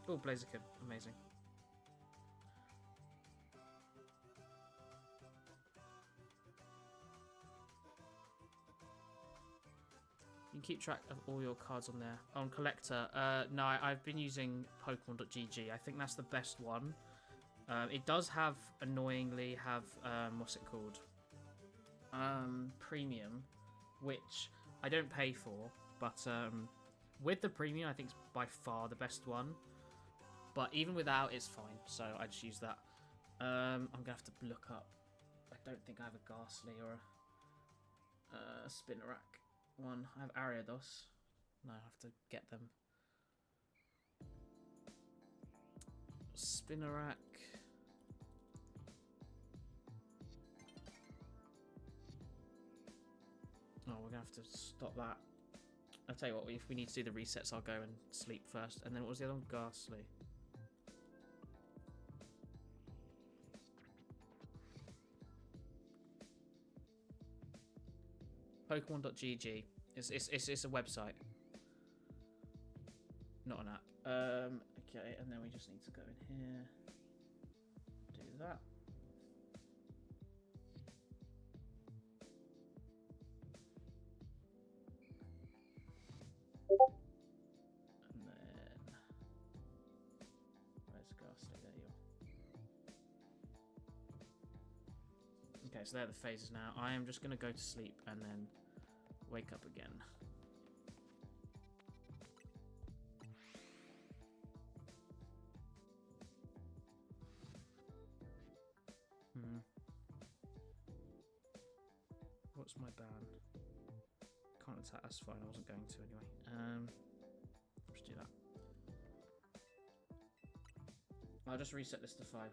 Oh, Blaziken, amazing. You can keep track of all your cards on there. On Collector, no, I've been using Pokemon.gg. I think that's the best one. It does have, annoyingly, what's it called? Premium, which I don't pay for, but with the premium, I think it's by far the best one. But even without, it's fine, so I just use that. I'm going to have to look up. I don't think I have a Ghastly or a Spinarak one. I have Ariados. No, I have to get them. Spinarak. Oh, we're going to have to stop that. I'll tell you what, if we need to do the resets, I'll go and sleep first. And then what was the other one? Ghastly. Pokemon.gg. It's a website, not an app. Okay, and then we just need to go in here, do that. And then where's Ghastly? There you are. Okay, so they're the phases now. I am just going to go to sleep and then wake up again. What's my ban? Can't attack, that's fine, I wasn't going to anyway. Let's do that. I'll just reset this to 500.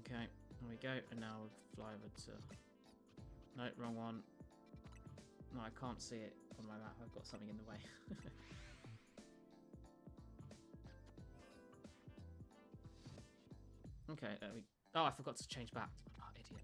Okay, there we go, and now we'll fly over to... No, wrong one. No, I can't see it on my map, I've got something in the way. Okay, there we... Oh, I forgot to change back. Oh, idiot.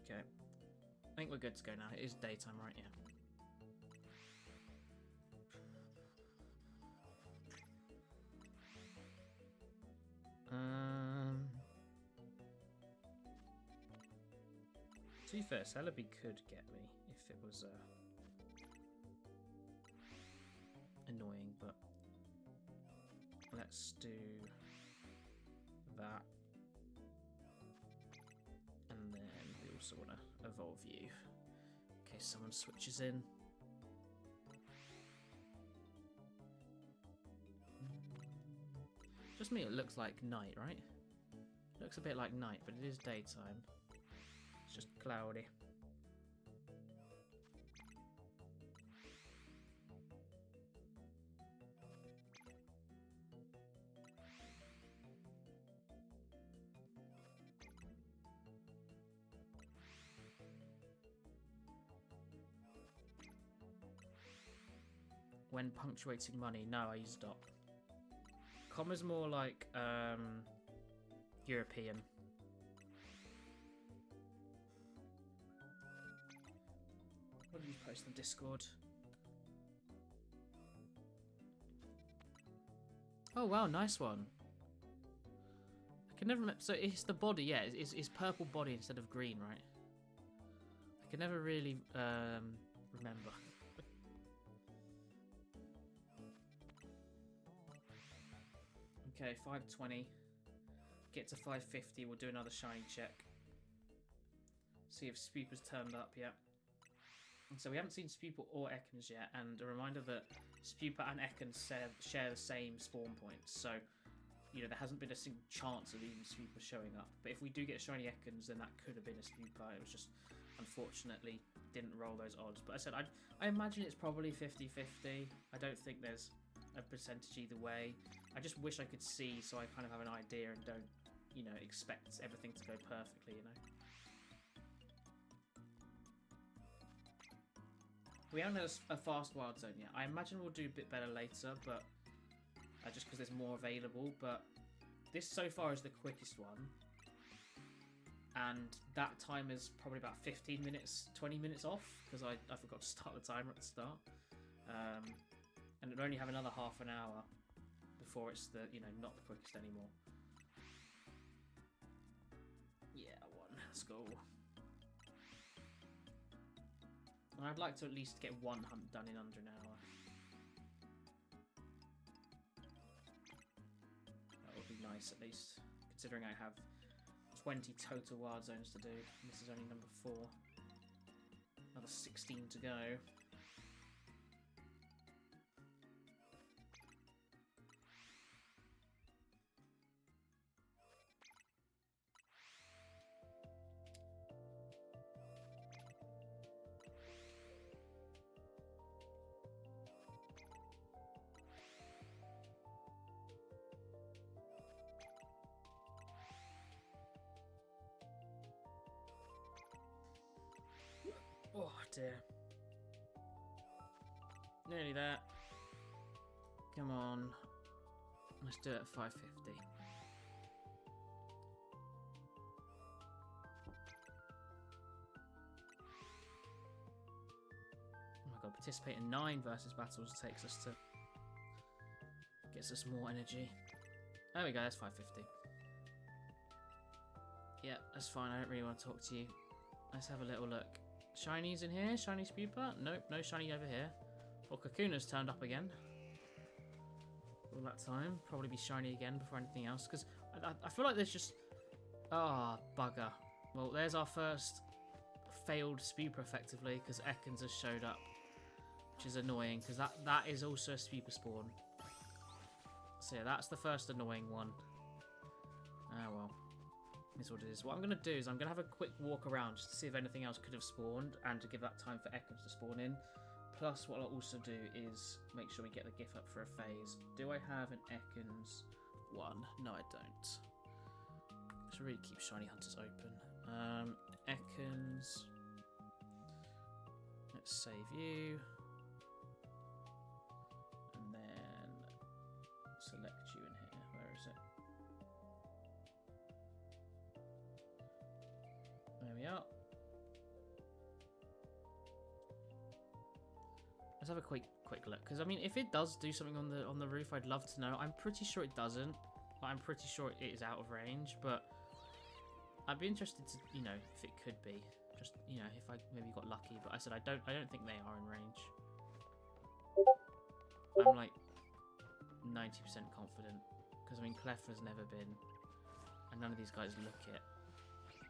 Okay. I think we're good to go now. It is daytime, right? Yeah. To be fair, Celebi could get me if it was annoying, but let's do that. And then we also want to evolve you in case someone switches in. Just me, it looks like night, right? Looks a bit like night, but it is daytime. It's just cloudy. When punctuating money, no, I use dot. Comma's more like European. What did you post on Discord? Oh wow, nice one. I can never remember. So it's the body, yeah. It's purple body instead of green, right? I can never really remember. Okay, 520. Get to 550. We'll do another shiny check. See if Spooper's turned up yet. So we haven't seen Spooper or Ekans yet, and a reminder that Spooper and Ekans share the same spawn points, so you know there hasn't been a single chance of even Spooper showing up. But if we do get shiny Ekans, then that could have been a Spooper. It was just unfortunately didn't roll those odds. But I said I imagine it's probably 50-50. I don't think there's a percentage either way. I just wish I could see so I kind of have an idea and don't, you know, expect everything to go perfectly, you know. We haven't had a fast wild zone yet. I imagine we'll do a bit better later, but just because there's more available. But this so far is the quickest one, and that time is probably about 15 minutes, 20 minutes off because I forgot to start the timer at the start, and it'll only have another half an hour before it's the not the quickest anymore. Yeah, I won. Let's go. I'd like to at least get one hunt done in under an hour. That would be nice at least, considering I have 20 total wild zones to do. And this is only number 4. Another 16 to go. Oh dear. Nearly there. Come on. Let's do it at 550. Oh my god, participate in 9 versus battles takes us to... gets us more energy. There we go, that's 550. Yeah, that's fine, I don't really want to talk to you. Let's have a little look. Shinies in here? Shiny Spooper? Nope, no shiny over here. Well, Kakuna's turned up again. All that time. Probably be shiny again before anything else. Because I feel like there's just... Ah, bugger. Well, there's our first failed Spooper, effectively, because Ekans has showed up. Which is annoying, because that is also a Spooper spawn. So yeah, that's the first annoying one. Ah, well. Is what it is. What I'm going to do is I'm going to have a quick walk around just to see if anything else could have spawned and to give that time for Ekans to spawn in. Plus, what I'll also do is make sure we get the GIF up for a phase. Do I have an Ekans 1? No, I don't. I should really keep Shiny Hunters open. Ekans. Let's save you. And then select you in here. Where is it? There we are. Let's have a quick look, because I mean, if it does do something on the roof, I'd love to know. I'm pretty sure it doesn't, but I'm pretty sure it is out of range. But I'd be interested to, you know, if it could be. Just, you know, if I maybe got lucky. But I said I don't think they are in range. I'm like 90% confident, because I mean, Clef's never been, and none of these guys look it.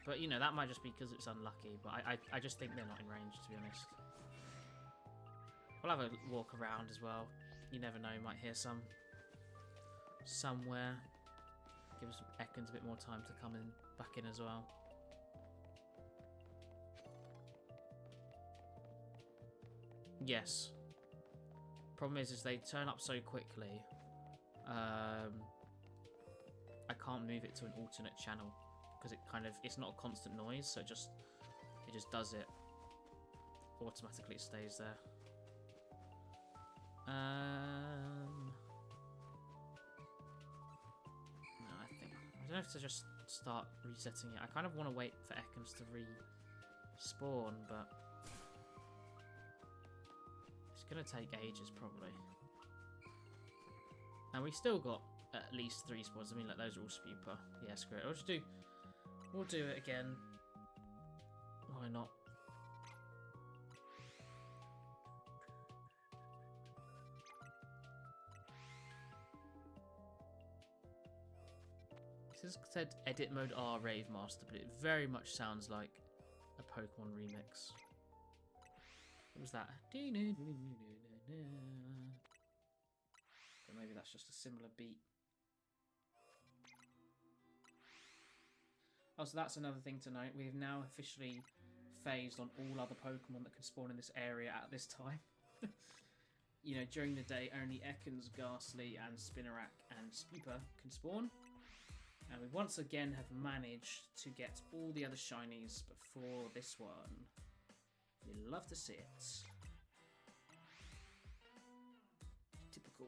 But, you know, that might just be because it's unlucky. But I just think they're not in range, to be honest. We'll have a walk around as well. You never know, you might hear some somewhere. Give us Ekans a bit more time to come in back in as well. Yes. Problem is they turn up so quickly. I can't move it to an alternate channel, because it's not a constant noise, so it just does it. Automatically it stays there. No, I don't know if to just start resetting it. I kind of want to wait for Ekans to respawn, but it's going to take ages probably. And we still got at least 3 spawns. I mean, like, those are all Spooper. Yeah, screw it. We'll do it again. Why not? has said edit mode R Rave Master, but it very much sounds like a Pokemon remix. What was that? Or maybe that's just a similar beat. Oh, so that's another thing to note. We have now officially phased on all other Pokemon that can spawn in this area at this time. You know, during the day, only Ekans, Ghastly, and Spinarak and Spooper can spawn. And we once again have managed to get all the other shinies before this one. You love to see it. Typical.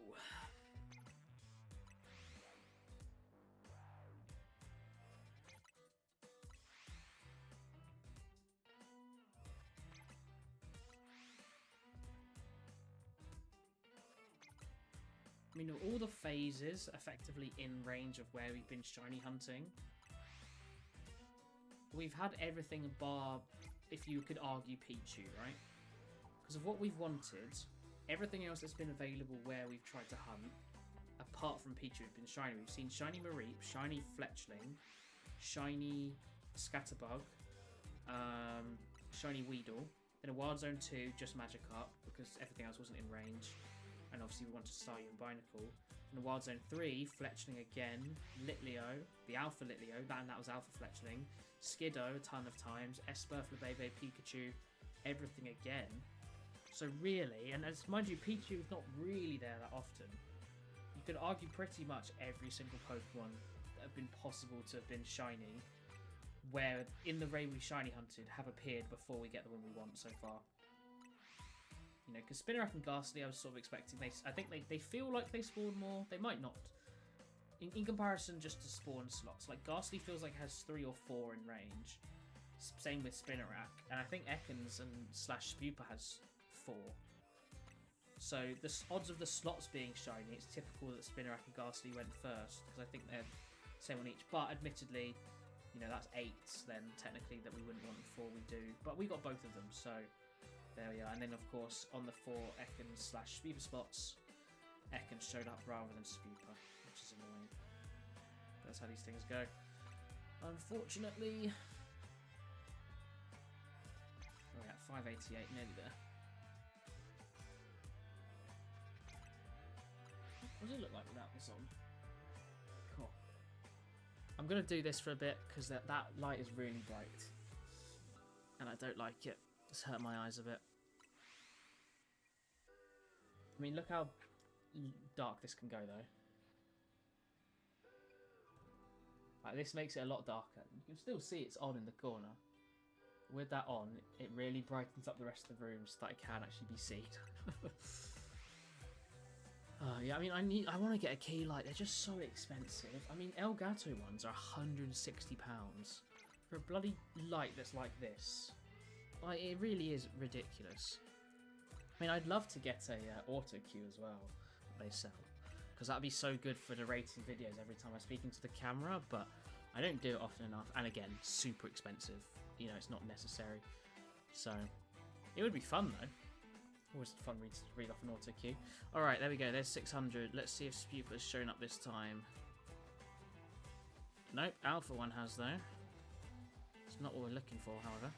I mean, all the phases effectively in range of where we've been shiny hunting. We've had everything bar, if you could argue, Pichu, right? Because of what we've wanted, everything else that's been available where we've tried to hunt, apart from Pichu, has been shiny. We've seen shiny Mareep, shiny Fletchling, shiny Scatterbug, shiny Weedle. Then a Wild Zone 2, just Magikarp, because everything else wasn't in range. And obviously we want to Staryu and Binacle. In the Wild Zone 3, Fletchling again, Litleo, the Alpha Litleo, and that was Alpha Fletchling, Skiddo a ton of times, Esper, Flabébé, Pikachu, everything again. So really, and as mind you, Pichu is not really there that often. You could argue pretty much every single Pokemon that have been possible to have been shiny, where in the raid we shiny hunted, have appeared before we get the one we want so far. You know, because Spinarak and Ghastly, I was sort of expecting, I think they feel like they spawn more. They might not. In comparison just to spawn slots. Like, Ghastly feels like it has 3 or 4 in range. Same with Spinarak. And I think Ekans and / Spooper has 4. So, the odds of the slots being shiny, it's typical that Spinarak and Ghastly went first. Because I think they're same on each. But admittedly, you know, that's 8 then, technically, that we wouldn't want before we do. But we got both of them, so... There we are, and then of course on the 4 Ekans / Spooper spots, Ekans showed up rather than Spooper, which is annoying. But that's how these things go. Unfortunately, we're at 588, nearly there. What does it look like without this on? Cool. I'm gonna do this for a bit because that light is really bright, and I don't like it. It's hurt my eyes a bit. I mean, look how dark this can go, though. Like, this makes it a lot darker. You can still see it's on in the corner. With that on, it really brightens up the rest of the room so that it can actually be seen. Yeah, I mean, I want to get a key light. They're just so expensive. I mean, Elgato ones are £160 for a bloody light that's like this. Like, it really is ridiculous. I mean, I'd love to get a auto cue as well, they sell, because that'd be so good for narrating videos every time I speak into the camera, but I don't do it often enough, and again, super expensive. You know, it's not necessary. So, it would be fun though. Always fun to read off an auto cue. Alright, there we go, there's 600. Let's see if Spooper's shown up this time. Nope, Alpha one has though. It's not what we're looking for, however.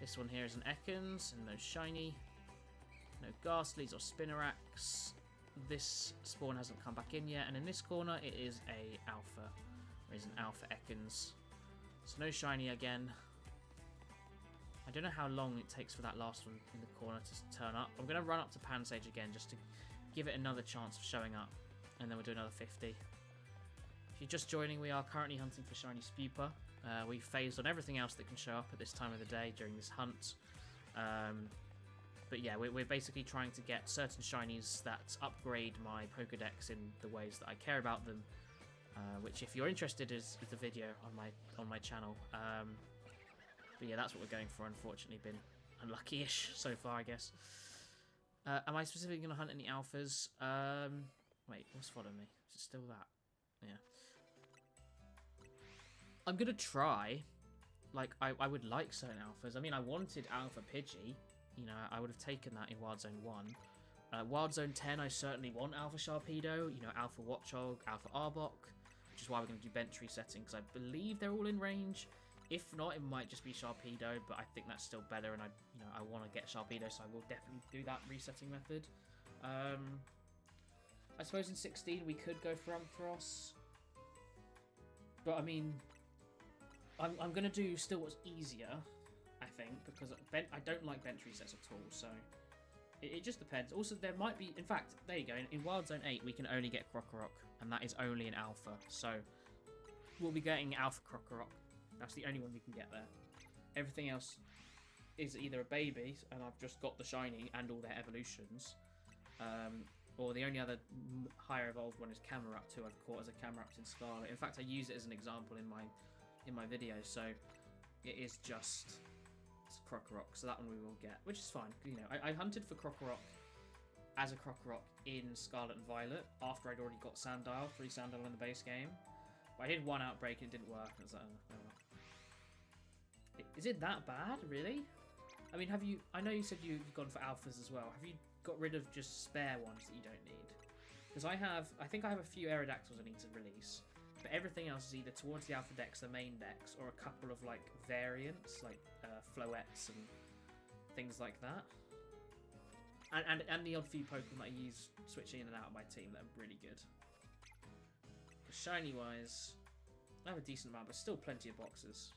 This one here is an Ekans, and no shiny. No Ghastlies or Spinaraks. This spawn hasn't come back in yet, and in this corner it is a Alpha. There is an Alpha Ekans. So no shiny again. I don't know how long it takes for that last one in the corner to turn up. I'm going to run up to Pansage again just to give it another chance of showing up, and then we'll do another 50. If you're just joining, we are currently hunting for shiny Spooper. We've phased on everything else that can show up at this time of the day during this hunt. But yeah, we're basically trying to get certain shinies that upgrade my Pokedex in the ways that I care about them. Which, if you're interested, is the video on my channel. But yeah, that's what we're going for. Unfortunately, been unlucky-ish so far, I guess. Am I specifically going to hunt any alphas? Wait, what's following me? Is it still that? Yeah. I'm going to try. Like, I would like certain alphas. I mean, I wanted Alpha Pidgey. You know, I would have taken that in Wild Zone 1. Wild Zone 10, I certainly want Alpha Sharpedo. You know, Alpha Watchog, Alpha Arbok. which is why we're going to do bench resetting, because I believe they're all in range. If not, it might just be Sharpedo, but I think that's still better, and I want to get Sharpedo, so I will definitely do that resetting method. I suppose in 16 we could go for Ampharos, but I mean, I'm going to do still what's easier, I think, because I don't like bench resets at all, so it just depends. Also, there might be, in fact, there you go, in Wild Zone 8 we can only get Krokorok, and that is only in Alpha, so we'll be getting Alpha Krokorok. That's the only one we can get there. Everything else is either a baby, and I've just got the shiny and all their evolutions, or the only other higher evolved one is Camerupt, who I've caught as a Camerupt in Scarlet. In fact, I use it as an example in my video, so it is just Krokorok, so that one we will get, which is fine. You know, I hunted for Krokorok as a Krokorok in Scarlet and Violet after I'd already got Sandile, 3 Sandile in the base game. But I did one outbreak and it didn't work, and I was like, oh well. Is it that bad, really? I mean, I know you said you've gone for alphas as well. Have you got rid of just spare ones that you don't need? Because I think I have a few Aerodactyls I need to release, but everything else is either towards the alpha dex, the main dex, or a couple of like variants, like Floettes and things like that. And the odd few Pokemon that I use switching in and out of my team that are really good. Shiny wise, I have a decent amount, but still plenty of boxes.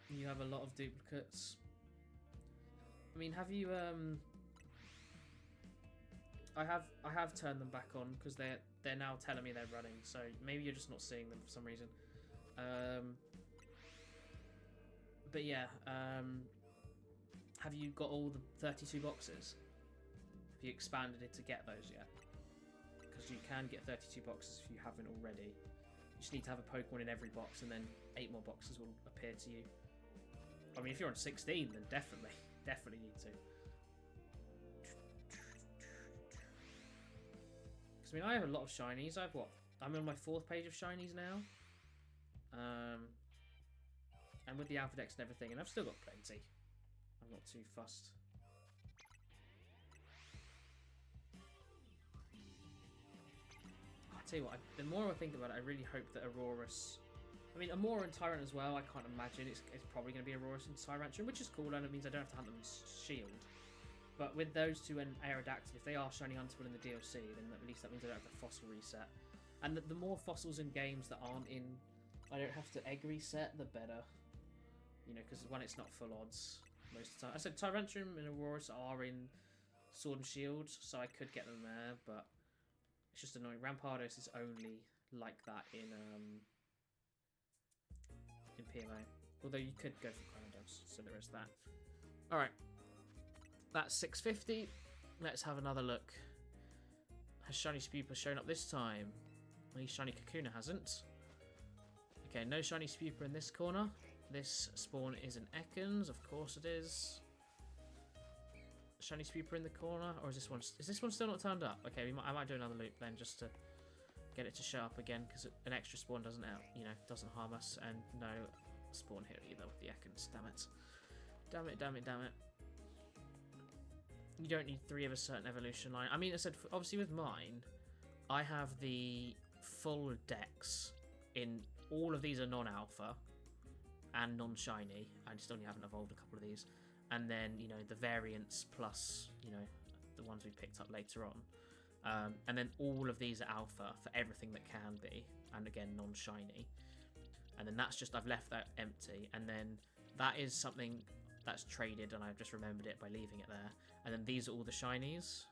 You have a lot of duplicates. I mean, have you I have turned them back on because they're now telling me they're running, so maybe you're just not seeing them for some reason. But yeah, have you got all the 32 boxes? Have you expanded it to get those yet? Because you can get 32 boxes if you haven't already. You just need to have a Pokemon in every box, and then 8 more boxes will appear to you. I mean, if you're on 16, then definitely need to. I mean, I have a lot of shinies. I'm on my 4th page of shinies now. And with the Alpha Dex and everything, and I've still got plenty. I'm not too fussed. I'll tell you what, the more I think about it, I really hope that Aurorus... I mean, Amora and Tyrant as well, I can't imagine it's probably going to be Aurorus and Tyrantrum, which is cool, and it means I don't have to hunt them in Shield. But with those two and Aerodactyl, if they are shiny huntable in the DLC, then at least that means I don't have the fossil reset. And the more fossils in games that aren't in... I don't have to egg reset, the better. You know, because when it's not full odds most of the time. I said Tyrantrum and Aurorus are in Sword and Shield, so I could get them there, but it's just annoying. Rampardos is only like that in PMA. Although you could go for Cranidos, so there is that. Alright. That's 650. Let's have another look. Has Shiny Spupa shown up this time? At least Shiny Kakuna hasn't. Okay, no Shiny Spupa in this corner. This spawn is an Ekans, of course it is. Shiny Spupa in the corner, or is this one still not turned up? Okay, I might do another loop then, just to get it to show up again, because an extra spawn doesn't harm us, and no spawn here either with the Ekans. Damn it. You don't need 3 of a certain evolution line. I mean, I said, obviously with mine, I have the full dex in all of these are non-alpha and non-shiny. I just only haven't evolved a couple of these. And then, you know, the variants plus, you know, the ones we picked up later on. And then all of these are alpha for everything that can be. And again, non-shiny. And then that's just, I've left that empty. And then that is something that's traded, and I've just remembered it by leaving it there. And then these are all the shinies.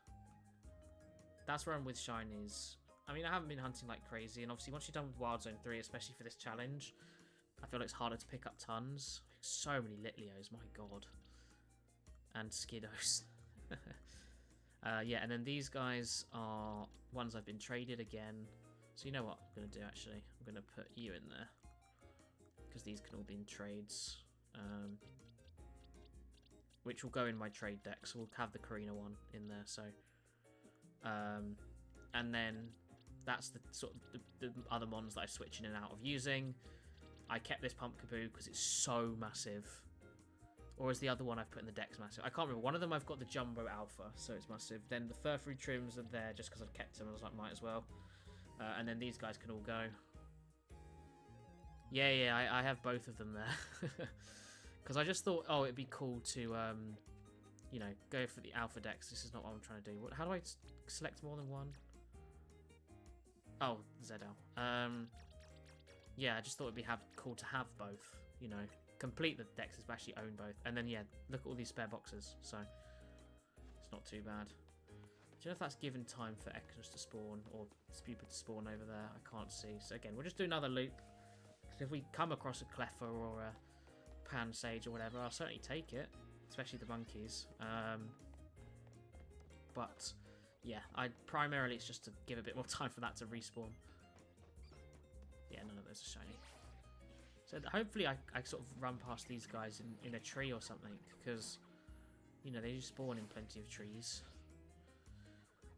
That's where I'm with shinies. I mean, I haven't been hunting like crazy, and obviously once you're done with Wild Zone 3, especially for this challenge, I feel like it's harder to pick up tons. So many Litleos, my god. And Skiddos. Yeah, and then these guys are ones I've been traded again. So you know what I'm going to do, actually? I'm going to put you in there. Because these can all be in trades. Which will go in my trade deck, so we'll have the Karina one in there. So, and then that's the sort of the other mons that I switch in and out of using. I kept this Pumpkaboo because it's so massive. Or is the other one I've put in the deck's massive? I can't remember. One of them I've got the Jumbo Alpha, so it's massive. Then the Furfrou trims are there just because I've kept them. I was like, might as well. And then these guys can all go. Yeah, I have both of them there. Because I just thought, oh, it'd be cool to, you know, go for the Alpha decks. This is not what I'm trying to do. How do I select more than one? Oh, ZL. Yeah, I just thought it'd be cool to have both, you know. Complete the decks, but actually own both. And then, yeah, look at all these spare boxes. So, it's not too bad. Do you know if that's given time for Ekans to spawn or Spupa to spawn over there? I can't see. So, again, we'll just do another loop. So if we come across a Cleffa or a Pansage or whatever, I'll certainly take it. Especially the monkeys. But, yeah, primarily it's just to give a bit more time for that to respawn. Yeah, none of those are shiny. So hopefully I sort of run past these guys in a tree or something, because, you know, they just spawn in plenty of trees.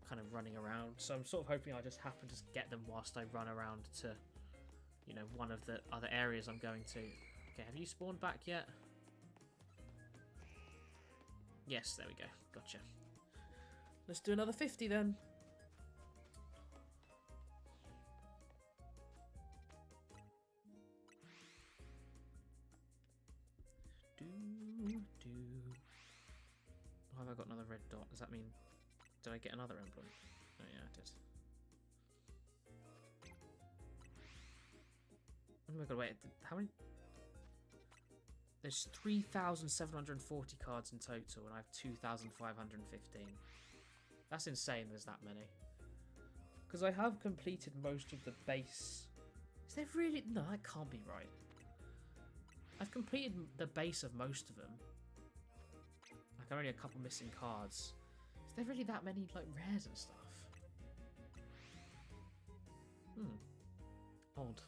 Kind of running around. So I'm sort of hoping I just happen to get them whilst I run around to, you know, one of the other areas I'm going to. Okay, have you spawned back yet? Yes, there we go. Gotcha. Let's do another 50 then. Oh, have I got another red dot? Does that mean... Did I get another emblem? Oh yeah, I did. Oh my god, wait. How many... There's 3,740 cards in total, and I have 2,515. That's insane there's that many. Because I have completed most of the base... Is there really... No, that can't be right. I've completed the base of most of them. Like, only a couple missing cards. Is there really that many, like, rares and stuff? Odd.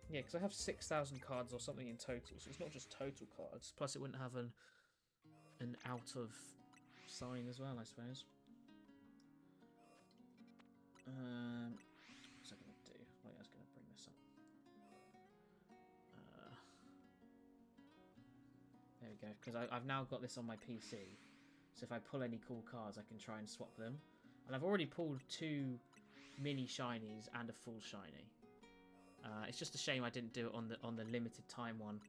Yeah, because I have 6,000 cards or something in total, so it's not just total cards. Plus, it wouldn't have an out of sign as well, I suppose. What's I going to do? Wait, I was going to bring this up. There we go, because I've now got this on my PC, so if I pull any cool cards I can try and swap them. And I've already pulled 2 mini shinies and a full shiny. It's just a shame I didn't do it on the limited time one,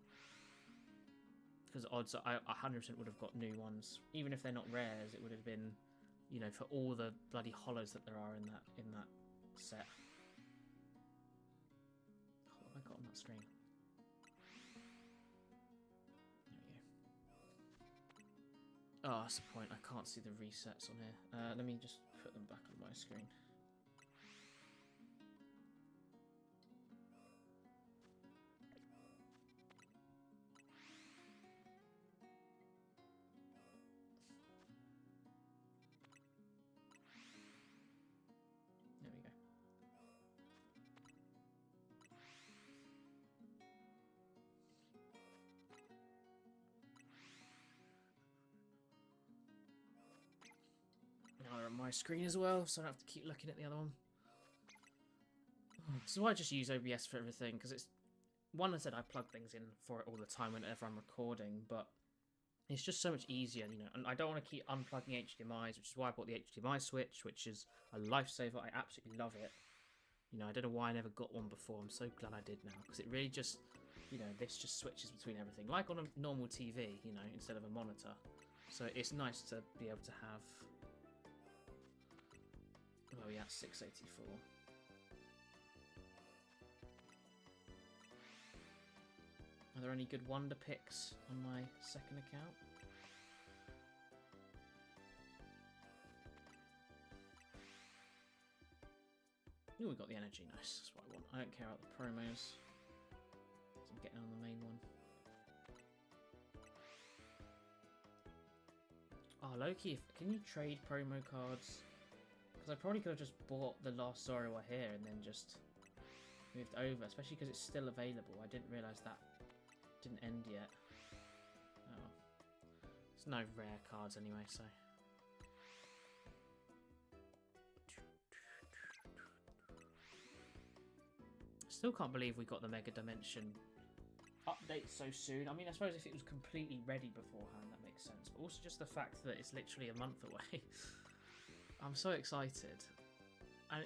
because odds are I 100% would have got new ones. Even if they're not rares, it would have been, you know, for all the bloody hollows that there are in that set. Oh, what have I got on that screen? Oh, that's the point. I can't see the resets on here. Let me just put them back on my screen. There we go. Now they're on my screen as well, so I don't have to keep looking at the other one. This is why I just use OBS for everything, because it's... One, I said I plug things in for it all the time whenever I'm recording, but it's just so much easier, you know, and I don't want to keep unplugging HDMIs, which is why I bought the HDMI switch, which is a lifesaver. I absolutely love it. You know, I don't know why I never got one before. I'm so glad I did now, because it really just, you know, this just switches between everything, like on a normal TV, you know, instead of a monitor. So it's nice to be able to have... Oh yeah, 684. Are there any good wonder picks on my second account? Ooh, we got the energy, nice, that's what I want. I don't care about the promos. So I'm getting on the main one. Oh, Loki, can you trade promo cards? Because I probably could have just bought the last Zorua here and then just moved over, especially because it's still available. I didn't realise that didn't end yet. Oh. There's no rare cards anyway, so... Still can't believe we got the Mega Dimension update so soon. I mean, I suppose if it was completely ready beforehand, that makes sense. But also just the fact that it's literally a month away. I'm so excited. And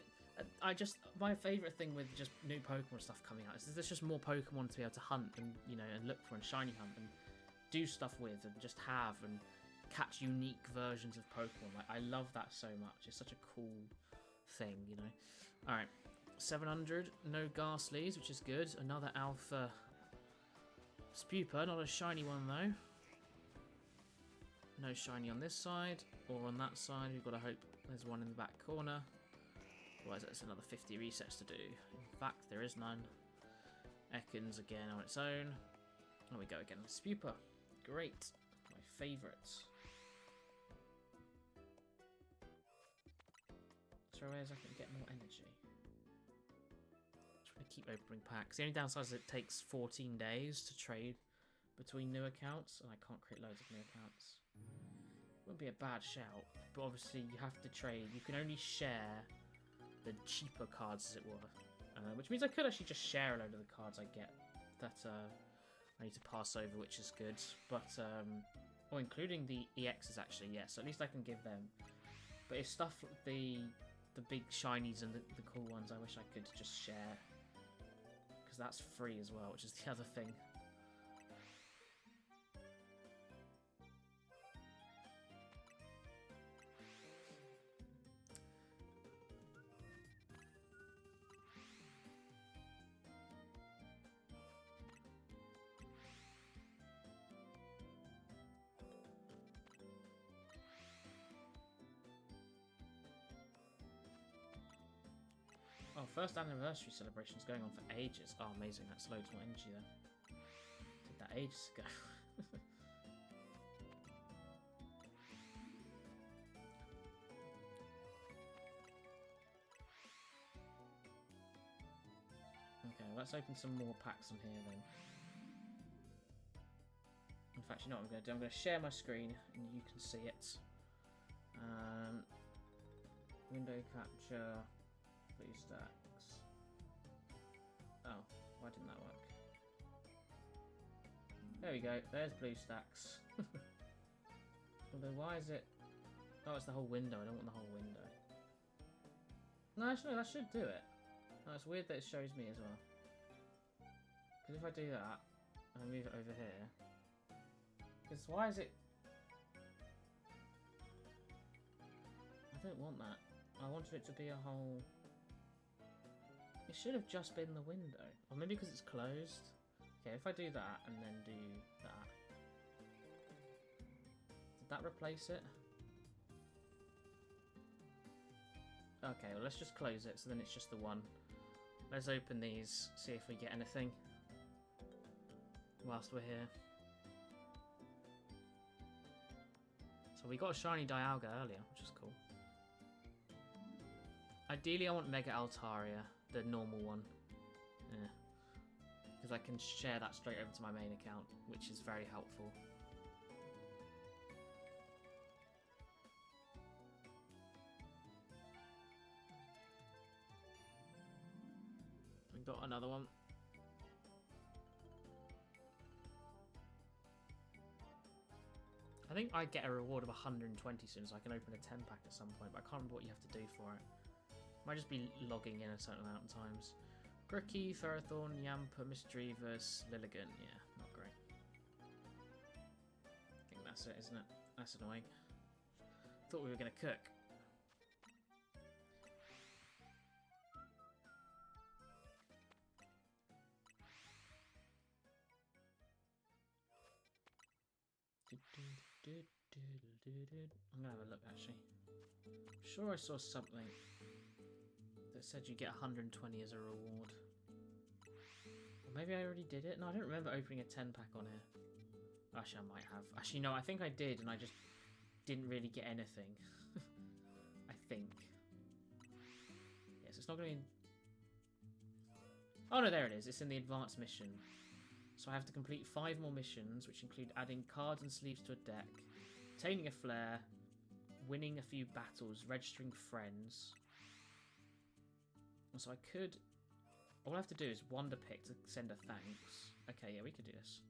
my favourite thing with just new Pokemon stuff coming out is there's just more Pokemon to be able to hunt and, you know, and look for and shiny hunt and do stuff with and just have and catch unique versions of Pokemon. Like, I love that so much. It's such a cool thing, you know. Alright, 700, no Ghastlies, which is good. Another Alpha Spuper, not a shiny one though. No shiny on this side or on that side. We've got to hope there's one in the back corner. Otherwise, that's another 50 resets to do. In fact, there is none. Ekans again on its own. There we go again. Spuper. Great. My favourite. So whereas I can get more energy. Just want to keep opening packs. The only downside is it takes 14 days to trade between new accounts, and I can't create loads of new accounts. Wouldn't be a bad shout, but obviously you have to trade. You can only share the cheaper cards, as it were, which means I could actually just share a load of the cards I get that I need to pass over, which is good. But or including the EXs actually, yes. So at least I can give them. But it's stuff the big shinies and the cool ones. I wish I could just share because that's free as well, which is the other thing. Oh, first anniversary celebration's going on for ages. Oh, amazing. That's loads more energy then. Did that ages ago. Okay, let's open some more packs on here then. In fact, you know what I'm going to do? I'm going to share my screen and you can see it. Window capture. Blue stacks. Oh, why didn't that work? There we go. There's blue stacks. Although, why is it? Oh, it's the whole window. I don't want the whole window. No, actually, that should do it. No, it's weird that it shows me as well. Because if I do that and I move it over here, because why is it? I don't want that. I wanted it to be a whole. It should have just been the window. Or maybe because it's closed. Okay, if I do that and then do that. Did that replace it? Okay, well let's just close it so then it's just the one. Let's open these, see if we get anything. Whilst we're here. So we got a shiny Dialga earlier, which is cool. Ideally I want Mega Altaria. The normal one, yeah, because I can share that straight over to my main account, which is very helpful. We got another one. I think I get a reward of 120 soon, so I can open a 10 pack at some point, but I can't remember what you have to do for it. Might just be logging in a certain amount of times. Grookey, Ferrothorn, Yamper, Misdreavus, Lilligant. Yeah, not great. I think that's it, isn't it? That's annoying. Thought we were going to cook. I'm going to have a look, actually. I'm sure I saw something that said you get 120 as a reward. Or maybe I already did it? No, I don't remember opening a 10 pack on here. Actually, I might have. Actually, no, I think I did, and I just didn't really get anything. I think. Yes, it's not going to be... Oh, no, there it is. It's in the advanced mission. So I have to complete 5 more missions, which include adding cards and sleeves to a deck, obtaining a flare, winning a few battles, registering friends. So I could All I have to do is wonder pick to send a thanks. Okay, yeah, we can do this.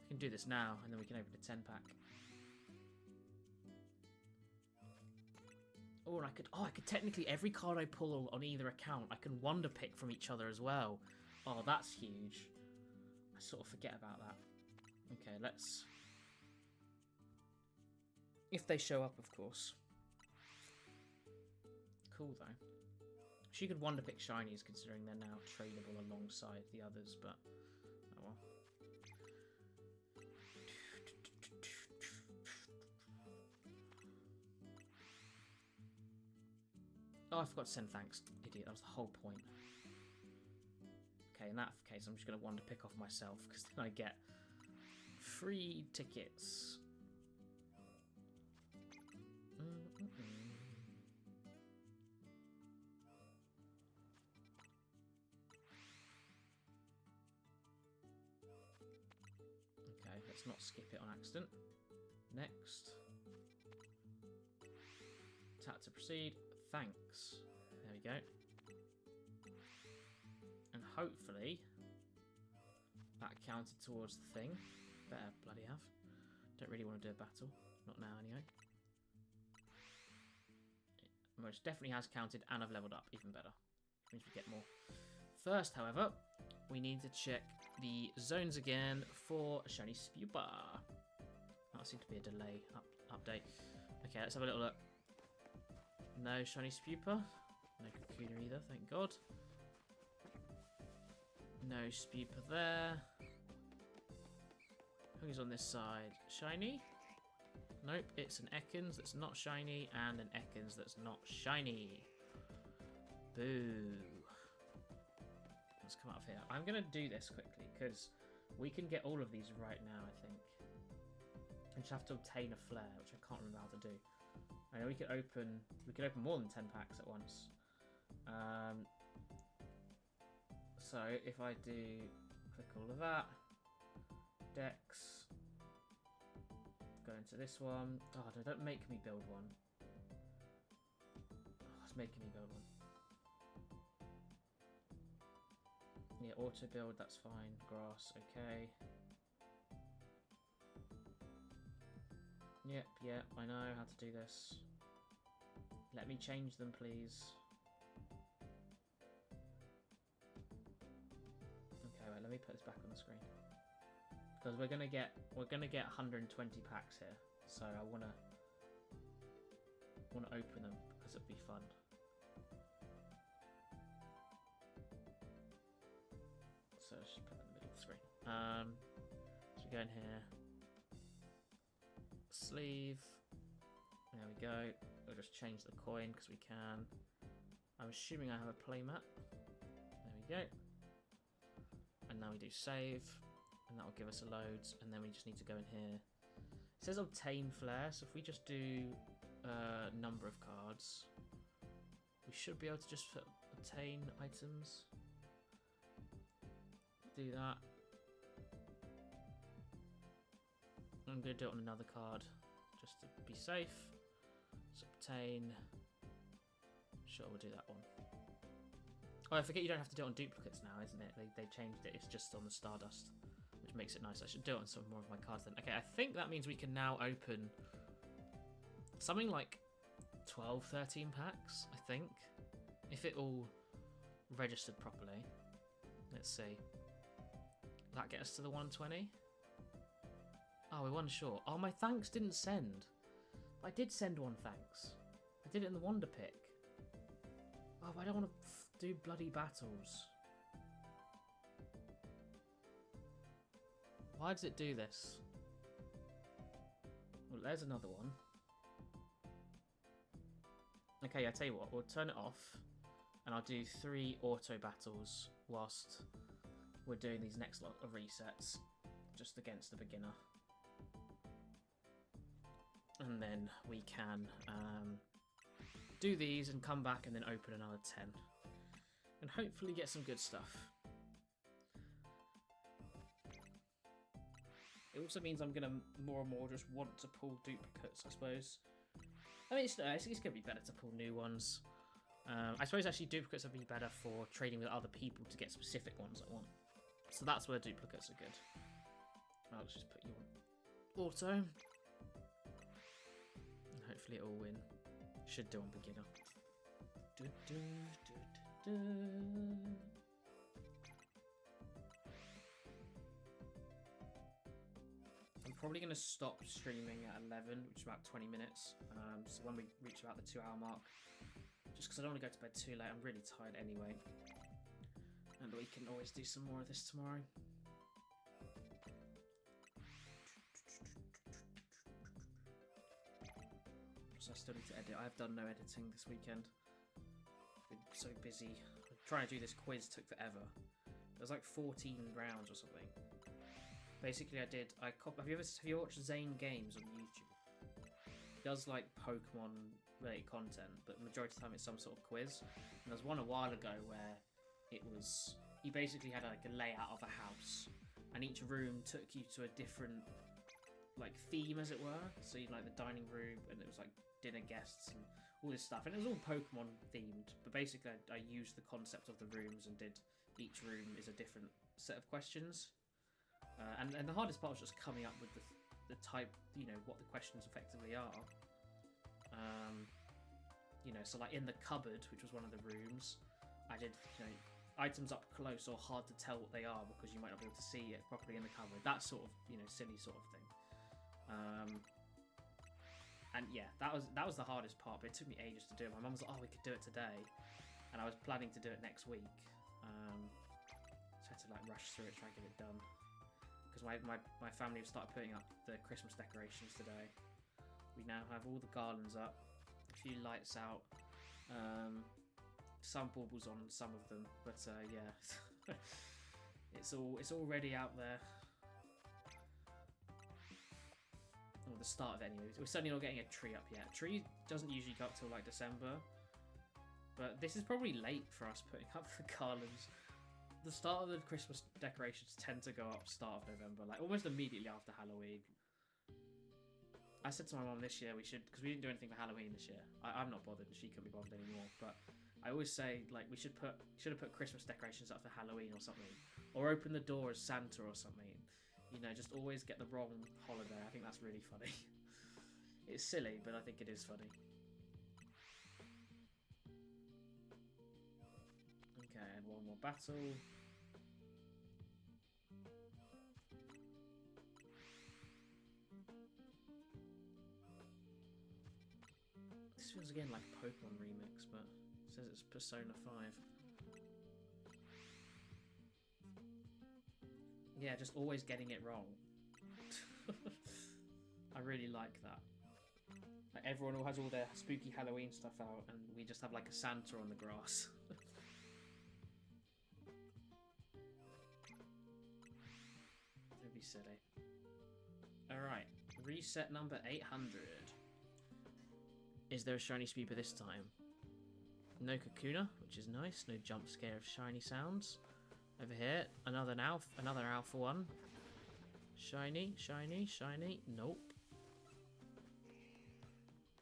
We can do this now, and then we can open a 10-pack. Oh, and I could technically, every card I pull on either account, I can wonder pick from each other as well. Oh, that's huge. I sort of forget about that. Okay, let's... If they show up, of course. Cool, though. She could wonder pick shinies, considering they're now tradable alongside the others, but... Oh, well. Oh, I forgot to send thanks, idiot. That was the whole point. Okay, in that case, I'm just going to wonder pick off myself, because then I get free tickets. Okay, let's not skip it on accident. Next. Tap to proceed. Thanks. There we go. And hopefully that counted towards the thing. Better bloody have. Don't really want to do a battle. Not now anyway. It most definitely has counted and I've leveled up. Even better. Means we get more. First, however, we need to check the zones again for Shiny Spupa. That seemed to be a delay update. Okay, let's have a little look. No Shiny Spupa. No Kakuna either, thank God. No Spupa there. Who's on this side? Shiny? Nope, it's an Ekans that's not shiny and an Ekans that's not shiny. Boo. Let's come out of here. I'm going to do this quickly because we can get all of these right now, I think. I just have to obtain a flare, which I can't remember how to do. I know we could open more than 10 packs at once. So if I do click all of that, Dex, go into this one. Oh, no, don't make me build one. Oh, it's making me build one. Yeah, auto build, that's fine. Grass, okay. Yep, I know how to do this. Let me change them, please. Okay, wait, let me put this back on the screen. Because we're gonna get 120 packs here, so I wanna open them because it'll be fun. So let's just put it in the middle of the screen. So we go in here. Sleeve. There we go. We'll just change the coin because we can. I'm assuming I have a playmat. There we go. And now we do save. And that will give us a loads. And then we just need to go in here. It says obtain flare. So if we just do number of cards, we should be able to just obtain items. Do that. I'm going to do it on another card just to be safe. So obtain. Sure, we'll do that one. Oh, I forget you don't have to do it on duplicates now, isn't it? They changed it. It's just on the Stardust, which makes it nice. I should do it on some more of my cards then. Okay, I think that means we can now open something like 12, 13 packs, I think. If it all registered properly. Let's see. That get us to the 120? Oh, we're one short. Oh, my thanks didn't send. I did send one thanks. I did it in the Wonder Pick. Oh, I don't want to do bloody battles. Why does it do this? Well, there's another one. Okay, I tell you what. We'll turn it off. And I'll do 3 auto battles whilst we're doing these next lot of resets. Just against the beginner. And then we can do these and come back and then open another 10. And hopefully get some good stuff. It also means I'm going to more and more just want to pull duplicates, I suppose. I mean, it's going to be better to pull new ones. I suppose actually duplicates would be better for trading with other people to get specific ones I want. So that's where duplicates are good. I'll just put you on auto. And hopefully it will win. Should do on beginner. I'm probably going to stop streaming at 11, which is about 20 minutes. So when we reach about the 2-hour mark, just because I don't want to go to bed too late, I'm really tired anyway. And we can always do some more of this tomorrow. So I still need to edit. I've done no editing this weekend. Been so busy. Trying to do this quiz took forever. It was like 14 rounds or something. Basically, have you watched Zane Games on YouTube? He does like Pokemon related content, but majority of the time it's some sort of quiz. And there was one a while ago where he basically had like a layout of a house, and each room took you to a different like theme, as it were. So you like the dining room, and it was like dinner guests and all this stuff, and it was all Pokemon themed. But basically, I used the concept of the rooms and did each room is a different set of questions. And the hardest part was just coming up with the type, what the questions effectively are. So like in the cupboard, which was one of the rooms, I did, items up close or hard to tell what they are because you might not be able to see it properly in the cupboard. That sort of, silly sort of thing. And yeah, that was the hardest part, but it took me ages to do it. My mum was like, oh, we could do it today. And I was planning to do it next week. So I had to like rush through it, try and get it done. Because my family have started putting up the Christmas decorations today. We now have all the garlands up, a few lights out, some baubles on some of them, but yeah, it's all ready out there. Or the start of it anyway. We're certainly not getting a tree up yet. Tree doesn't usually go up till like December, but this is probably late for us putting up the garlands. The start of the Christmas decorations tend to go up start of November, like almost immediately after Halloween. I said to my mum this year we should, because we didn't do anything for Halloween this year. I'm not bothered, and she couldn't be bothered anymore. But I always say like we should have put Christmas decorations up for Halloween or something, or open the door as Santa or something. Just always get the wrong holiday. I think that's really funny. It's silly, but I think it is funny. Okay, and one more battle. This feels again like a Pokemon remix, but it says it's Persona 5. Yeah, just always getting it wrong. I really like that. Like everyone has all their spooky Halloween stuff out, and we just have like a Santa on the grass. Don't be silly. Alright, reset number 800. Is there a shiny Speeper this time? No Kakuna, which is nice. No jump scare of shiny sounds. Over here, another alpha one. Shiny, shiny, shiny. Nope.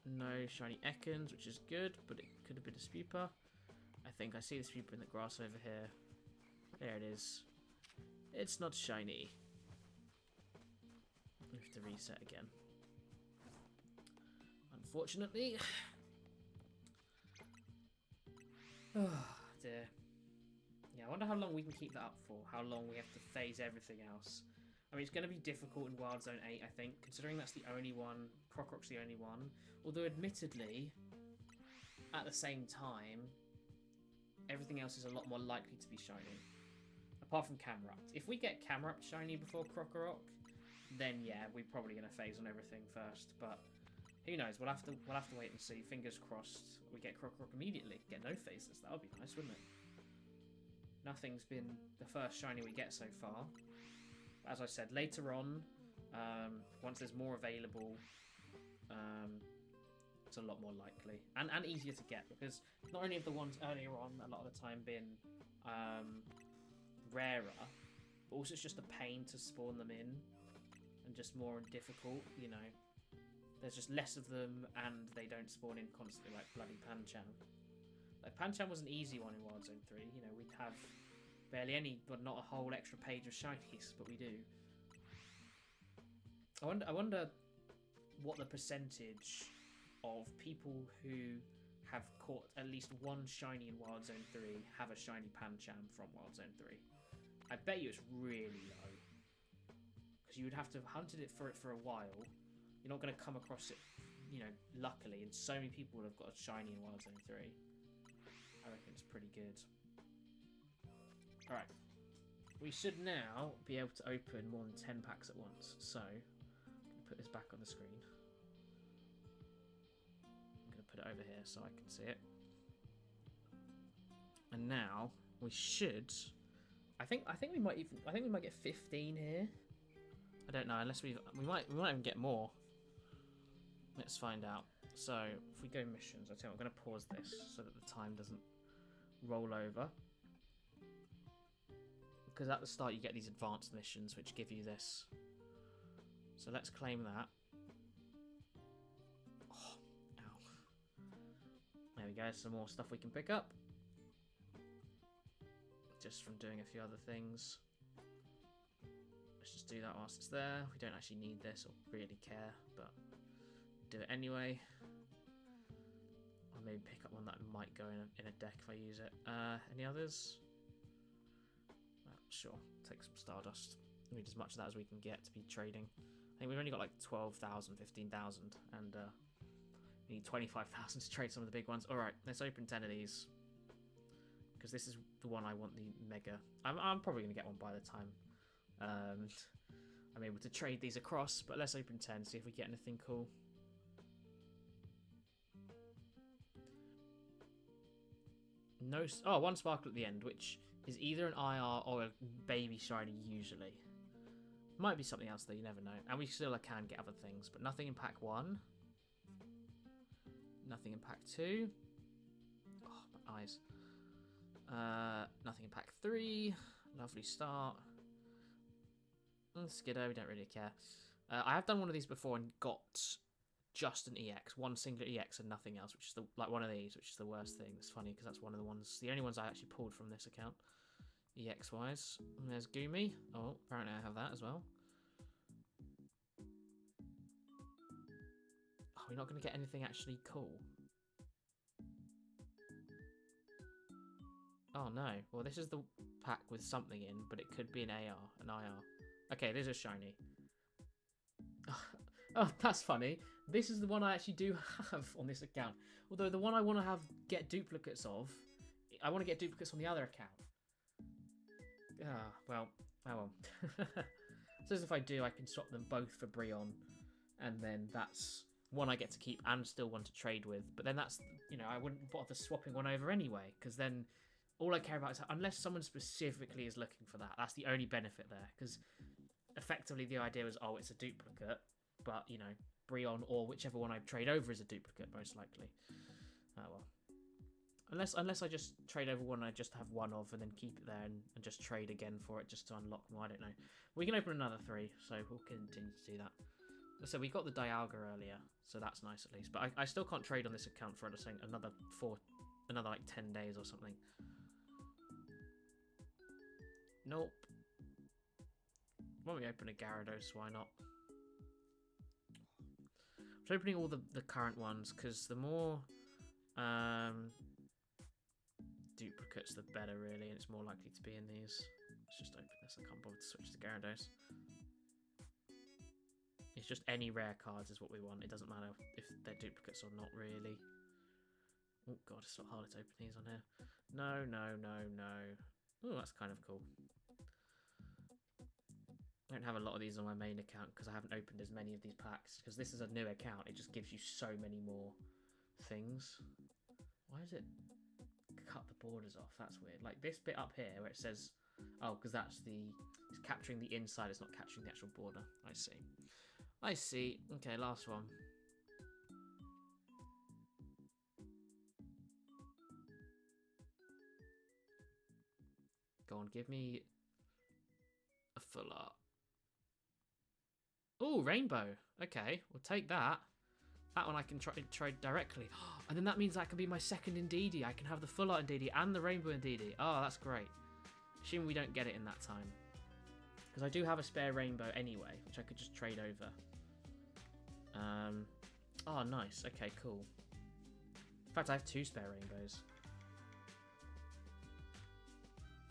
No shiny Ekans, which is good, but it could have been a Speeper. I think I see the Speeper in the grass over here. There it is. It's not shiny. We have to reset again. Unfortunately. Oh dear. Yeah, I wonder how long we can keep that up for. How long we have to phase everything else. I mean, it's going to be difficult in Wild Zone 8, I think, considering that's the only one. Crocrock's the only one. Although, admittedly, at the same time, everything else is a lot more likely to be shiny. Apart from Camerupt. If we get Camerupt shiny before Crocorock, then yeah, we're probably going to phase on everything first. But who knows? We'll have to wait and see. Fingers crossed we get Crocorock immediately. Get no phases. That would be nice, wouldn't it? Nothing's been the first shiny we get so far. As I said, later on, once there's more available, it's a lot more likely. And easier to get, because not only have the ones earlier on a lot of the time been rarer, but also it's just a pain to spawn them in, and just more difficult, There's just less of them, and they don't spawn in constantly like bloody Pancham. Like, Pancham was an easy one in Wild Zone 3. You know, we'd have barely any, but not a whole extra page of shinies, but we do. I wonder what the percentage of people who have caught at least one shiny in Wild Zone 3 have a shiny Pancham from Wild Zone 3. I bet you it's really low. Because you would have to have hunted it for a while. You're not going to come across it, you know, luckily. And so many people would have got a shiny in Wild Zone 3. I reckon it's pretty good. Alright. We should now be able to open more than 10 packs at once. So, put this back on the screen. I'm going to put it over here so I can see it. And now we should. I think we might get 15 here. I don't know, unless we might even get more. Let's find out. So if we go missions, I tell you, I'm going to pause this so that the time doesn't roll over. Because at the start you get these advanced missions which give you this. So let's claim that. Oh, ow. There we go, some more stuff we can pick up. Just from doing a few other things. Let's just do that whilst it's there. We don't actually need this or really care, but do it anyway. I'll maybe pick up one that might go in a deck if I use it. Any others? Sure, take some Stardust. We need as much of that as we can get to be trading. I think we've only got like 12,000, 15,000, and we need 25,000 to trade some of the big ones. Alright, let's open 10 of these. Because this is the one I want, the Mega. I'm probably going to get one by the time I'm able to trade these across, but let's open 10, see if we get anything cool. No, oh, one sparkle at the end, which is either an IR or a baby shiny usually. Might be something else though, you never know. And we still can get other things, but nothing in pack 1. Nothing in pack 2. Oh, my eyes. Nothing in pack 3. Lovely start. Skiddo, we don't really care. I have done one of these before and got just an EX, one singular EX and nothing else, which is like one of these, which is the worst thing. It's funny because that's one of the only ones I actually pulled from this account, EX wise. And there's Goomy. Oh, apparently I have that as well. Oh, we're not going to get anything actually cool. Oh no. Well, this is the pack with something in, but it could be an AR, an IR. Okay, it is a shiny. Oh, that's funny. This is the one I actually do have on this account. Although the one I want to get duplicates of, I want to get duplicates on the other account. Ah, well, oh well. So as if I do, I can swap them both for Brionne, and then that's one I get to keep and still want to trade with. But then that's, you know, I wouldn't bother swapping one over anyway, because then all I care about is, unless someone specifically is looking for that, that's the only benefit there, because effectively the idea is, oh, it's a duplicate, but, you know, Brionne or whichever one I trade over is a duplicate, most likely. Oh, well. Unless I just trade over one and I just have one of and then keep it there and just trade again for it just to unlock more, I don't know. We can open another 3, so we'll continue to do that. So we got the Dialga earlier, so that's nice at least. But I still can't trade on this account for another like 10 days or something. Nope. Why don't we open a Gyarados, why not? I'm just opening all the current ones, because the more duplicates, the better, really, and it's more likely to be in these. Let's just open this. I can't bother to switch to Gyarados. It's just any rare cards is what we want. It doesn't matter if they're duplicates or not, really. Oh god, it's so hard to open these on here. No, no, no, no. Oh, that's kind of cool. I don't have a lot of these on my main account because I haven't opened as many of these packs. Because this is a new account, it just gives you so many more things. Why does it cut the borders off? That's weird. Like this bit up here where it says, oh, because it's capturing the inside, it's not capturing the actual border. I see. I see. Okay, last one. Go on, give me a full art. Oh, rainbow. Okay, we'll take that. That one I can trade directly. And then that means that can be my second Indeedee. I can have the full art Indeedee and the rainbow Indeedee. Oh, that's great. Assuming we don't get it in that time. Because I do have a spare rainbow anyway, which I could just trade over. Oh, nice. Okay, cool. In fact, I have 2 spare rainbows.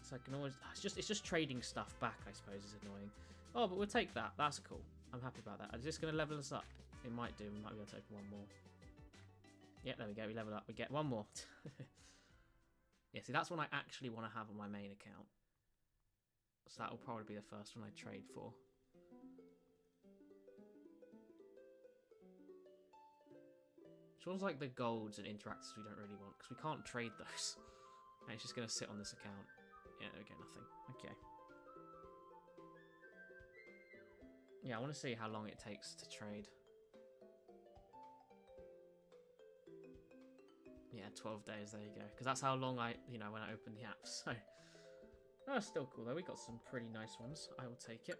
So I can always... It's just trading stuff back, I suppose, is annoying. Oh, but we'll take that. That's cool. I'm happy about that. Is this going to level us up? It might do. We might be able to open one more. Yeah, there we go. We level up. We get one more. Yeah, see, that's one I actually want to have on my main account. So that will probably be the first one I trade for. Which one's like the golds and interactors we don't really want? Because we can't trade those. And it's just going to sit on this account. Yeah, there we go. Nothing. Okay. Yeah, I want to see how long it takes to trade. Yeah, 12 days, there you go. Because that's how long when I open the app, so... Oh, still cool, though. We got some pretty nice ones. I will take it.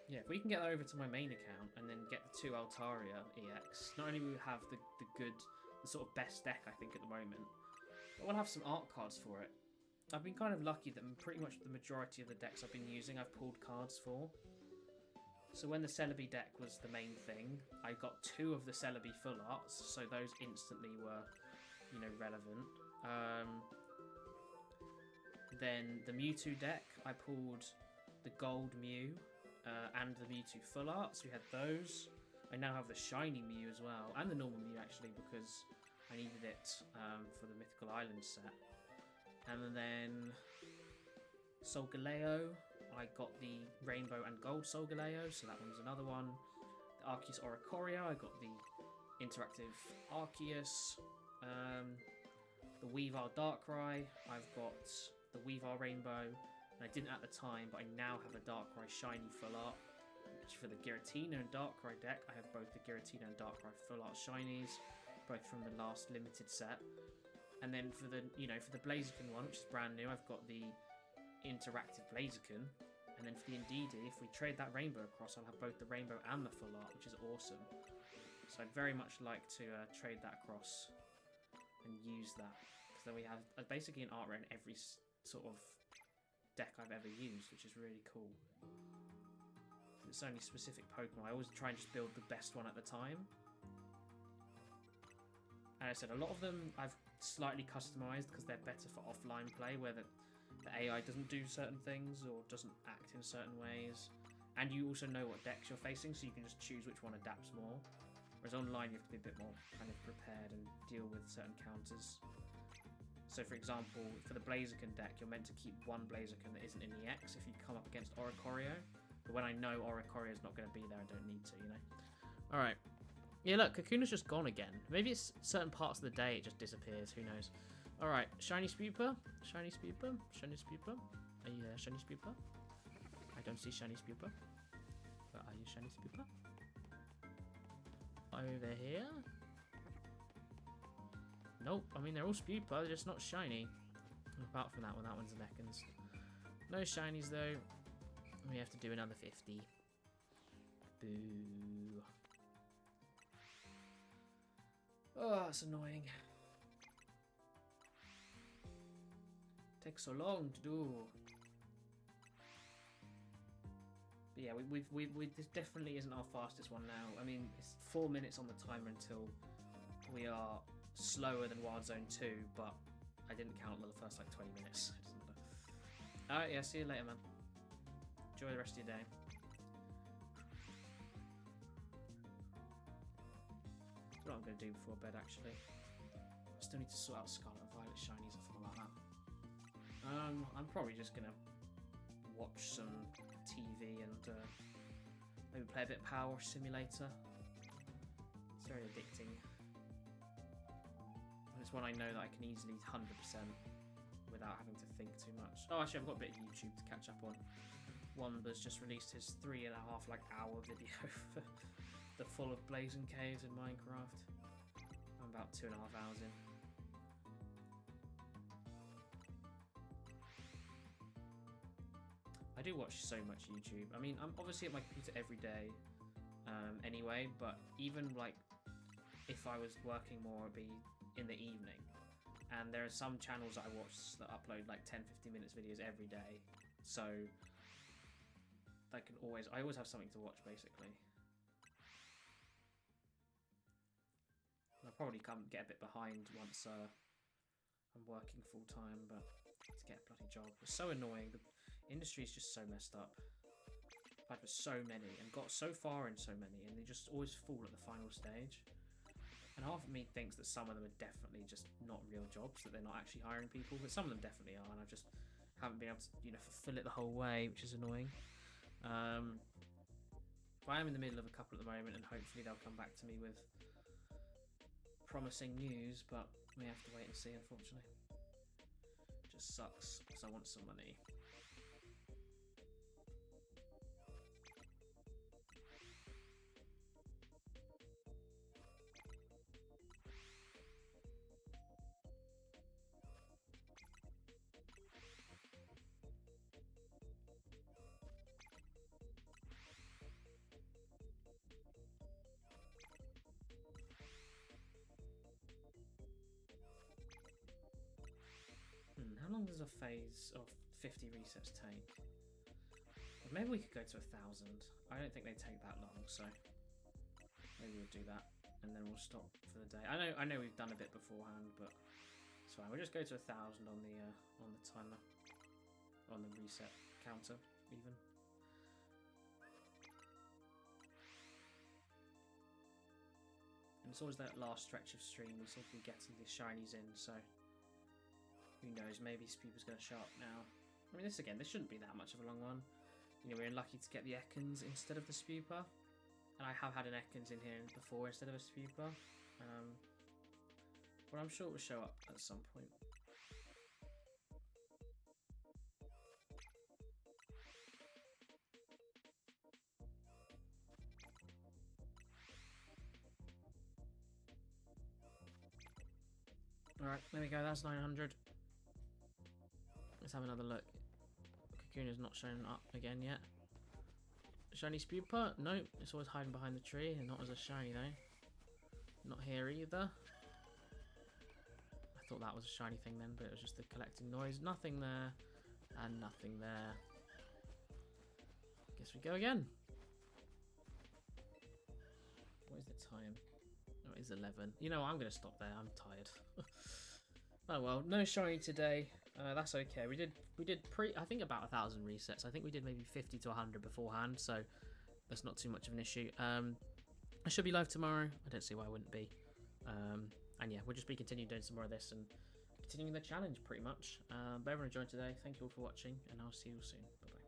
Yeah, if we can get that over to my main account and then get the 2 Altaria EX, not only will we have the sort of best deck, I think, at the moment, but we'll have some art cards for it. I've been kind of lucky that pretty much the majority of the decks I've been using, I've pulled cards for. So when the Celebi deck was the main thing, I got 2 of the Celebi full arts, so those instantly were, relevant. Then the Mewtwo deck, I pulled the Gold Mew and the Mewtwo full arts. We had those. I now have the Shiny Mew as well, and the normal Mew actually, because I needed it for the Mythical Island set. And then Solgaleo. I got the Rainbow and Gold Solgaleo, so that one's another one. The Arceus Oricorio, I got the Interactive Arceus. The Weavile Darkrai, I've got the Weavile Rainbow, and I didn't at the time, but I now have a Darkrai Shiny Full Art. Which for the Giratina and Darkrai deck, I have both the Giratina and Darkrai Full Art Shinies, both from the last limited set. And then for the, for the Blaziken one, which is brand new, I've got the Interactive Blaziken, and then for the Indeedee, if we trade that rainbow across, I'll have both the rainbow and the full art, which is awesome. So I'd very much like to trade that across and use that, because then we have basically an art rare in every sort of deck I've ever used, which is really cool. It's only specific Pokemon. I always try and just build the best one at the time. And I said, a lot of them I've slightly customized because they're better for offline play, where the AI doesn't do certain things or doesn't act in certain ways. And you also know what decks you're facing, so you can just choose which one adapts more. Whereas online, you have to be a bit more kind of prepared and deal with certain counters. So for example, for the Blaziken deck, you're meant to keep one Blaziken that isn't in the X if you come up against Oricorio. But when I know Oricorio is not going to be there, I don't need to, Alright. Yeah, look, Kakuna's just gone again. Maybe it's certain parts of the day it just disappears, who knows. Alright, Shiny Spooper. Shiny Spooper. Shiny Spooper. Are you there, Shiny Spooper? I don't see Shiny Spooper. But are you Shiny Spooper? Over here? Nope, I mean they're all Spooper, they're just not shiny. Apart from that one's an Ekans. No shinies though. We have to do another 50. Boo. Oh, that's annoying. Takes so long to do. But yeah, this definitely isn't our fastest one now. I mean, it's 4 minutes on the timer until we are slower than Wild Zone 2, but I didn't count the first like 20 minutes. It doesn't matter. Alright, yeah, see you later, man. Enjoy the rest of your day. That's what I'm going to do before bed, actually. I still need to sort out Scarlet and Violet shinies or something like that. I'm probably just going to watch some TV and maybe play a bit of Power Simulator. It's very addicting. And it's one I know that I can easily 100% without having to think too much. Oh, actually, I've got a bit of YouTube to catch up on. Womba's just released his 3.5 hour video for the full of Blazing Caves in Minecraft. I'm about 2.5 hours in. I do watch so much YouTube. I mean, I'm obviously at my computer every day, anyway. But even like if I was working more, it'd be in the evening. And there are some channels I watch that upload like 10-15 minutes videos every day, so I always have something to watch basically. I'll probably get a bit behind once I'm working full time, but to get a bloody job. It's so annoying. The industry is just so messed up. I've applied for so many and got so far in so many, and they just always fall at the final stage. And half of me thinks that some of them are definitely just not real jobs, that they're not actually hiring people, but some of them definitely are, and I just haven't been able to, fulfill it the whole way, which is annoying. But I am in the middle of a couple at the moment, and hopefully they'll come back to me with promising news, but we have to wait and see, unfortunately. Just sucks, because I want some money. How long does a phase of 50 resets take? Well, maybe we could go to 1,000. I don't think they take that long, so maybe we'll do that, and then we'll stop for the day. I know we've done a bit beforehand, but it's fine. We'll just go to 1,000 on the timer, on the reset counter, even. And it's always that last stretch of stream we seem to be getting the shinies in, so who knows, maybe Spupa's going to show up now. I mean, this shouldn't be that much of a long one. We're unlucky to get the Ekans instead of the Spupa. And I have had an Ekans in here before instead of a Spupa. But I'm sure it will show up at some point. Alright, there we go, that's 900. Let's have another look. Kakuna's not shown up again yet. Shiny Spupa? Nope, it's always hiding behind the tree, and not as a shiny though. Not here either. I thought that was a shiny thing then, but it was just the collecting noise. Nothing there, and nothing there. Guess we go again. What is the time? Oh, it is 11. You know what, I'm going to stop there, I'm tired. Oh well, no shiny today. That's okay. We did I think about 1,000 resets. I think we did maybe 50 to 100 beforehand, so that's not too much of an issue. I should be live tomorrow. I don't see why I wouldn't be. And yeah, we'll just be continuing doing some more of this and continuing the challenge pretty much. But everyone enjoyed today. Thank you all for watching, and I'll see you all soon. Bye bye.